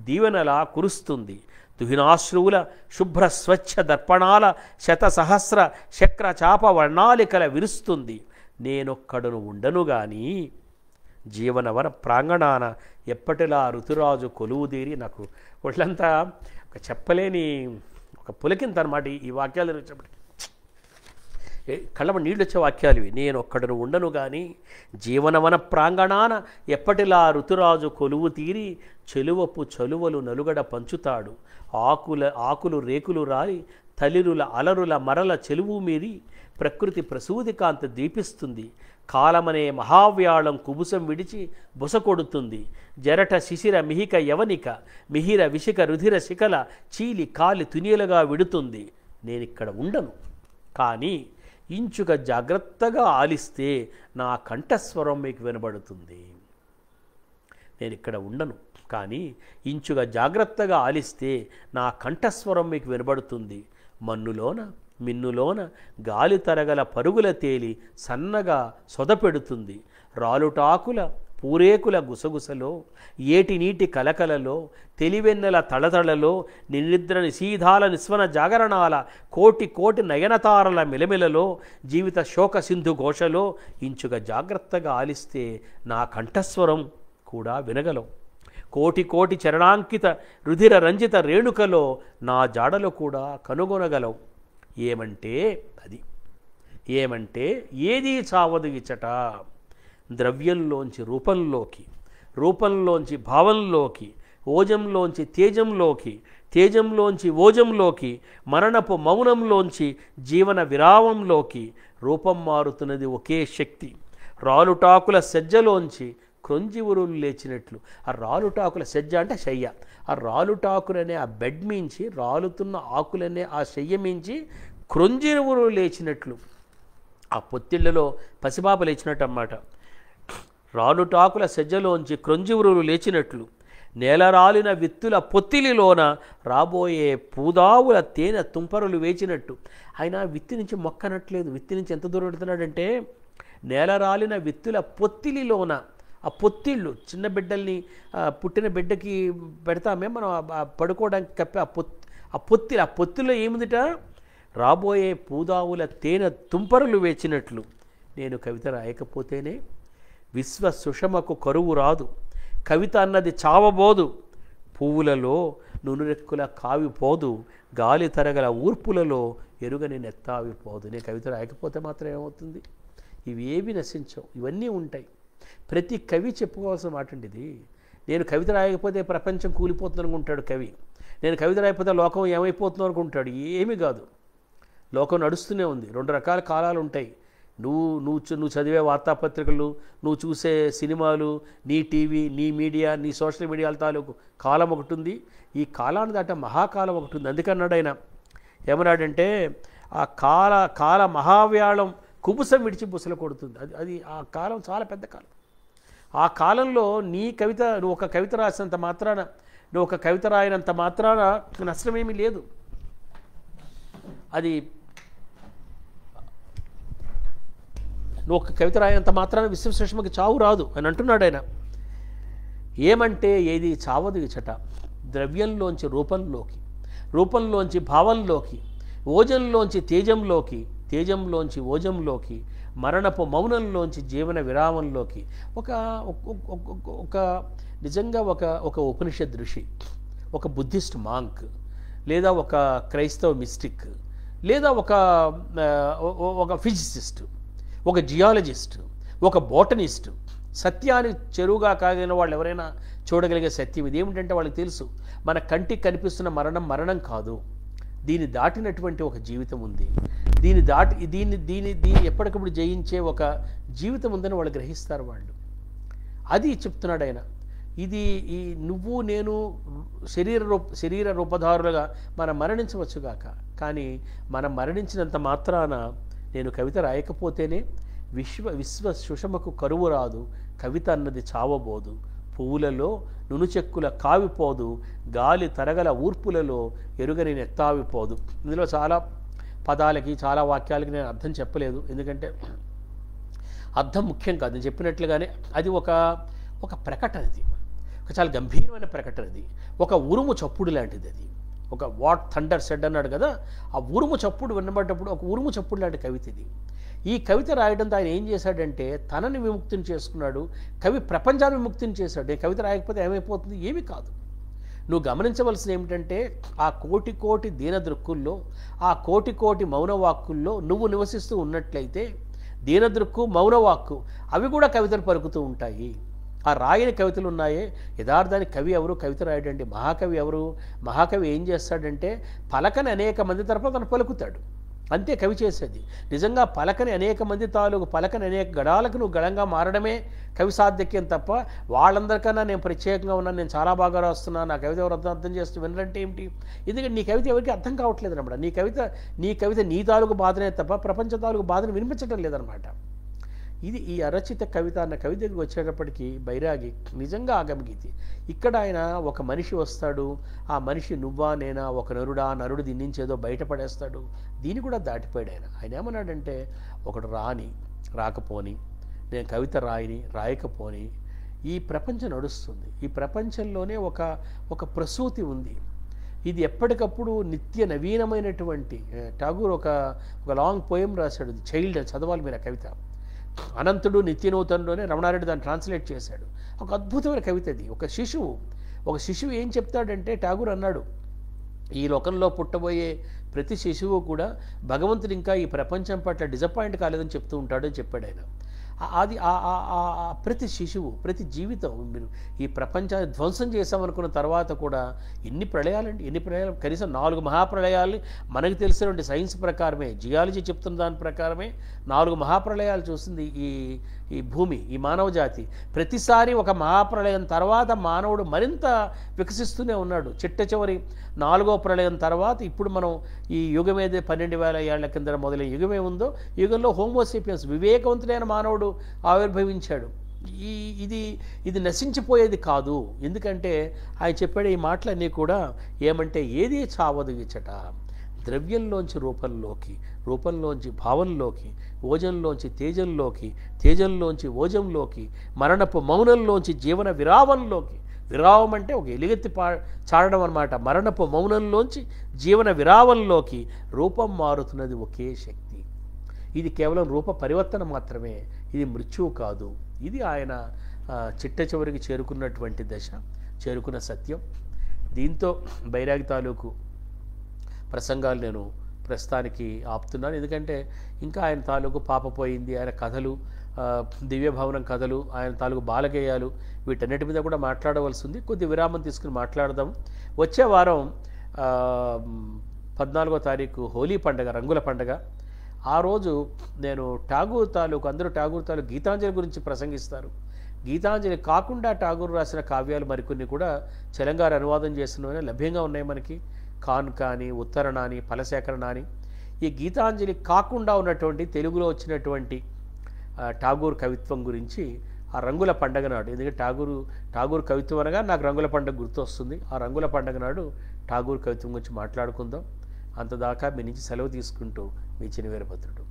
దీవెనలా కురుస్తుంది. తుహినాశ్రువుల శుభ్ర స్వచ్ఛ దర్పణాల శతసహస్ర శక్రచాప వర్ణాలికల విరుస్తుంది. నేనొక్కడును ఉండను గాని జీవనవన ప్రాంగణాన ఎప్పటిలా ఋతురాజు కొలువుదీరి. నాకు ఒళ్ళంతా ఒక చెప్పలేని ఒక పులకింత అనమాట ఈ వాక్యాలు వచ్చినప్పటికీ. కళ్ళమ నీళ్ళు వచ్చే వాక్యాలు ఇవి. నేనొక్కడును ఉండను గాని జీవనవన ప్రాంగణాన ఎప్పటిలా ఋతురాజు కొలువు తీరి చెలువపు చలువలు నలుగడ పంచుతాడు. ఆకులు రేకులు రాలి తలిరుల అలరుల మరల చెలువు మీరి ప్రకృతి ప్రసూది కాంత దీపిస్తుంది. కాలమనే మహావ్యాళం కుబుసం విడిచి బుసకొడుతుంది. జరట శిశిర మిహిక యవనిక మిహిర విశిక రుధిర శిఖల చీలి కాలి తునియలుగా విడుతుంది. నేనిక్కడ ఉండను కానీ ఇంచుగా జాగ్రత్తగా ఆలిస్తే నా కంఠస్వరం మీకు వినబడుతుంది. నేను ఇక్కడ ఉండను కానీ ఇంచుగా జాగ్రత్తగా ఆలిస్తే నా కంఠస్వరం మీకు వినబడుతుంది. మన్నులోన మిన్నులోన గాలి తరగల పరుగుల తేలి సన్నగా సొదపెడుతుంది. రాలుటాకుల పూరేకుల గుసగుసలో ఏటి నీటి కలకలలో తెలివెన్నెల తళతళలో నినిద్ర నిశీధాల నిస్వన జాగరణాల కోటి కోటి నయనతారల మెలమెలలో జీవిత శోక సింధు ఘోషలో ఇంచుగా జాగ్రత్తగా ఆలిస్తే నా కంఠస్వరం కూడా వినగలవు. కోటి కోటి చరణాంకిత రుధిర రంజిత రేణుకలో నా జాడలు కూడా కనుగొనగలవు. ఏమంటే అది ఏమంటే ఏదీ చావదు ఇచ్చట. ద్రవ్యంలోంచి రూపంలోకి, రూపంలోంచి భావంలోకి, ఓజంలోంచి తేజంలోకి, తేజంలోంచి ఓజంలోకి, మరణపు మౌనంలోంచి జీవన విరామంలోకి రూపం మారుతున్నది ఒకే శక్తి. రాలుటాకుల సజ్జలోంచి క్రొంజివురులు లేచినట్లు. ఆ రాలుటాకుల సజ్జ అంటే శయ్య. ఆ రాలుటాకులనే ఆ బెడ్ మించి రాలుతున్న ఆకులనే ఆ శయ్య మించి క్రొంజివురులు లేచినట్లు. ఆ పొత్తిళ్లలో పసిపాప లేచినట్టు అన్నమాట. రాలుటాకుల సజ్జలోంచి క్రొంజివురులు లేచినట్లు నేలరాలిన విత్తుల పొత్తిలిలోన రాబోయే పూదావుల తేనె తుంపరులు వేచినట్టు. ఆయన విత్తి నుంచి మొక్కనట్లేదు. విత్తి నుంచి ఎంత దూరం పెడుతున్నాడంటే నేలరాలిన విత్తుల పొత్తిలిలోన. ఆ పొత్తిళ్ళు చిన్న బిడ్డల్ని పుట్టిన బిడ్డకి పెడతామే మనం పడుకోవడానికి కప్పి ఆ పొత్తిలో ఏముందిట? రాబోయే పూదావుల తేనె తుంపరులు వేచినట్లు. నేను కవిత రాయకపోతేనే విశ్వ సుషమకు కరువు రాదు. కవిత అన్నది చావబోదు. పువ్వులలో నునురెక్కుల కావిపోదు. గాలి తరగల ఊర్పులలో ఎరుగని నెత్తావిపోదు. నేను కవిత రాయకపోతే మాత్రం ఏమవుతుంది? ఇవేవి నశించవు, ఇవన్నీ ఉంటాయి. ప్రతి కవి చెప్పుకోవాల్సిన మాట అండి ఇది. నేను కవిత రాయకపోతే ప్రపంచం కూలిపోతుంది అనుకుంటాడు కవి. నేను కవిత రాయకపోతే లోకం ఏమైపోతుందో అనుకుంటాడు. ఏమీ కాదు, లోకం నడుస్తూనే ఉంది. రెండు రకాల కాలాలు ఉంటాయి. నువ్వు చదివే వార్తాపత్రికలు, నువ్వు చూసే సినిమాలు, నీ టీవీ, నీ మీడియా, నీ సోషల్ మీడియాల తాలూకు కాలం ఒకటి ఉంది. ఈ కాలాన్ని దాట మహాకాలం ఒకటి ఉంది. అందుకన్నాడు ఆయన. ఏమన్నాడంటే ఆ కాల మహావ్యాళం కుబుసం విడిచి బుసలు కొడుతుంది. అది ఆ కాలం చాలా పెద్ద కాలం. ఆ కాలంలో నువ్వు ఒక కవిత రాసినంత మాత్రాన, నువ్వు ఒక కవిత రాయినంత మాత్రాన నష్టమేమీ లేదు. అది నువ్వు ఒక కవిత రాయినంత మాత్రాన విశ్వసుషమకి చావు రాదు అని అంటున్నాడు ఆయన. ఏమంటే ఏది చావదు ఇచట. ద్రవ్యంలోంచి రూపంలోకి, రూపంలోంచి భావంలోకి, ఓజంలోంచి తేజంలోకి తేజంలోంచి ఓజంలోకి, మరణపు మౌనంలోంచి జీవన విరామంలోకి ఒక ఒక నిజంగా ఒక ఉపనిషద్ ఋషి, ఒక బుద్ధిస్ట్ మాంక్, లేదా ఒక క్రైస్తవ మిస్టిక్, లేదా ఒక ఫిజిసిస్ట్, ఒక జియాలజిస్ట్, ఒక బోటనిస్ట్, సత్యాన్ని చెరువుగా కాగిన వాళ్ళు ఎవరైనా చూడగలిగే సత్యం ఇది ఏమిటంటే వాళ్ళకి తెలుసు మన కంటికి కనిపిస్తున్న మరణం కాదు, దీన్ని దాటినటువంటి ఒక జీవితం ఉంది, దీన్ని ఎప్పటికప్పుడు జయించే ఒక జీవితం ఉందని వాళ్ళు గ్రహిస్తారు. వాళ్ళు అది చెప్తున్నాడు ఆయన. ఇది నువ్వు నేను శరీర రూపధారులుగా మనం మరణించవచ్చుగాక, కానీ మనం మరణించినంత మాత్రాన నేను కవిత రాయకపోతేనే విశ్వ సుషమకు కరువు రాదు, కవిత అన్నది చావబోదు, పువ్వులలో నునుచెక్కుల కావిపోదు, గాలి తరగల ఊర్పులలో ఎరుగని నెత్తావిపోదు. ఇందులో చాలా పదాలకి చాలా వాక్యాలకి నేను అర్థం చెప్పలేదు, ఎందుకంటే అర్థం ముఖ్యం కాదు. నేను చెప్పినట్లుగానే అది ఒక ప్రకటన, అది ఒక చాలా గంభీరమైన ప్రకటన, అది ఒక ఉరుము చప్పుడు లాంటిది, అది ఒక వాట్ థండర్ సెడ్ అన్నాడు కదా, ఆ ఉరుము చప్పుడు వినబడ్డప్పుడు ఒక ఉరుము చప్పుడు లాంటి కవిత ఇది. ఈ కవిత రాయడంతో ఆయన ఏం చేశాడంటే తనని విముక్తిని చేసుకున్నాడు, కవి ప్రపంచాన్ని విముక్తిని చేశాడు. ఈ కవిత రాయకపోతే ఏమైపోతుంది? ఏమీ కాదు. నువ్వు గమనించవలసింది ఏమిటంటే ఆ కోటి కోటి దీనదృక్కుల్లో, ఆ కోటి కోటి మౌనవాక్కుల్లో నువ్వు నివసిస్తూ ఉన్నట్లయితే దీనదృక్కు మౌనవాక్కు అవి కూడా కవితలు పలుకుతూ ఉంటాయి. ఆ రాయని కవితలు ఉన్నాయే, యథార్థానికి కవి ఎవరు? కవిత రాయడండి. మహాకవి ఎవరు? మహాకవి ఏం చేస్తాడంటే పలకని అనేక మంది తరపున తను పలుకుతాడు, అంతే కవి చేసేది. నిజంగా పలకని అనేక మంది పలకని అనేక గడాలకు నువ్వు గడంగా మారడమే కవి సాధ్యక్యం తప్ప వాళ్ళందరికన్నా నేను ప్రత్యేకంగా ఉన్నాను, నేను చాలా బాగా రాస్తున్నాను, నా కవిత ఎవరు అర్థం చేస్తూ వినరంటే ఏమిటి? ఎందుకంటే నీ కవిత ఎవరికి అర్థం కావట్లేదు అన్నమాట. నీ కవిత నీ తాలూకు బాధనే తప్ప ప్రపంచ తాలూకు బాధను వినిపించడం లేదనమాట. ఇది ఈ అరచిత కవిత అన్న కవిత దగ్గరికి వచ్చేటప్పటికి బైరాగి నిజంగా ఆగమగీతి. ఇక్కడ ఆయన ఒక మనిషి వస్తాడు, ఆ మనిషి నువ్వా నేనా, ఒక నరుడు దీని నుంచి ఏదో బయటపడేస్తాడు, దీన్ని కూడా దాటిపోయాడు ఆయన. ఆయన ఏమన్నాడంటే ఒకడు రాకపోని, నేను కవిత రాయకపోని ఈ ప్రపంచం నడుస్తుంది, ఈ ప్రపంచంలోనే ఒక ప్రసూతి ఉంది, ఇది ఎప్పటికప్పుడు నిత్య నవీనమైనటువంటి. ఠాగూర్ ఒక లాంగ్ పోయం రాశాడు, చైల్డ్, చదవాలి మీరు ఆ కవిత. అనంతుడు నిత్యనూతనులోనే రమణారెడ్డి దాన్ని ట్రాన్స్లేట్ చేశాడు. ఒక అద్భుతమైన కవిత అది. ఒక శిశువు ఏం చెప్తాడంటే ఠాగూర్ అన్నాడు, ఈ లోకంలో పుట్టబోయే ప్రతి శిశువు కూడా భగవంతుడు ఇంకా ఈ ప్రపంచం పట్ల డిసప్పాయింట్ కాలేదని చెప్తూ ఉంటాడని చెప్పాడు ఆయన. అది ప్రతి శిశువు, ప్రతి జీవితం, మీరు ఈ ప్రపంచాన్ని ధ్వంసం చేసామనుకున్న తర్వాత కూడా ఎన్ని ప్రళయాలు, కనీసం 4 మహాప్రళయాల్ని మనకు తెలిసినటువంటి సైన్స్ ప్రకారమే, జియాలజీ చెప్తున్న దాని ప్రకారమే 4 మహాప్రళయాలు చూసింది ఈ భూమి, ఈ మానవ జాతి. ప్రతిసారి ఒక మహాప్రళయం తర్వాత మానవుడు మరింత వికసిస్తూనే ఉన్నాడు. చిట్ట చివరి 4వ ప్రళయం తర్వాత ఇప్పుడు మనం ఈ యుగం ఏదే 12,000 ఏళ్ల కింద మొదలైన యుగమే ఉందో, యుగంలో హోమోసేపియన్స్ వివేకవంతుడైన మానవుడు ఆవిర్భవించాడు. ఇది నశించిపోయేది కాదు. ఎందుకంటే ఆయన చెప్పాడు ఈ మాటలన్నీ కూడా ఏమంటే ఏది చావదు ఇచ్చట, ద్రవ్యంలోంచి రూపంలోంచి భావంలోకి, ఓజంలోంచి తేజంలోకి, తేజంలోంచి ఓజంలోకి, మరణపు మౌనంలోంచి జీవన విరామంలోకి. విరామం అంటే ఒక ఎలుగెత్తి చాడడం అన్నమాట. మరణపు మౌనంలోంచి జీవన విరామంలోకి రూపం మారుతున్నది ఒకే శక్తి. ఇది కేవలం రూప పరివర్తన మాత్రమే, ఇది మృత్యువు కాదు. ఇది ఆయన చిట్ట చివరికి చేరుకున్నటువంటి దశ, చేరుకున్న సత్యం. దీంతో బైరాగి తాలూకు ప్రసంగాలు నేను ప్రస్తుతానికి ఆపుతున్నాను. ఎందుకంటే ఇంకా ఆయన తాలూకు పాపపోయింది, ఆయన కథలు, దివ్యభవనం కథలు, ఆయన తాలూకు బాలగేయాలు, వీటన్నిటి మీద కూడా మాట్లాడవలసి ఉంది. కొద్ది విరామం తీసుకుని మాట్లాడదాం. వచ్చే వారం 14వ తారీఖు హోలీ పండుగ, రంగుల పండుగ. ఆ రోజు నేను ఠాగూర్ తాలూకు గీతాంజలి గురించి ప్రసంగిస్తారు. గీతాంజలి కాకుండా ఠాగూర్ రాసిన కావ్యాలు మరికొన్ని కూడా తెలంగాణ అనువాదం చేసినవే లభ్యంగా ఉన్నాయి మనకి. కాన్ కానీ, ఉత్తరణాని, ఫలసేకరణాని. ఈ గీతాంజలి కాకుండా ఉన్నటువంటి తెలుగులో వచ్చినటువంటి ఠాగూర్ కవిత్వం గురించి ఆ రంగుల పండగ నాడు, ఎందుకంటే ఠాగూర్ కవిత్వం అనగా నాకు రంగుల పండుగ గుర్తొస్తుంది. ఆ రంగుల పండుగ నాడు ఠాగూర్ కవిత్వం గురించి మాట్లాడుకుందాం. అంతదాకా మీ నుంచి సెలవు తీసుకుంటూ మీ చినివేరభద్రుడు.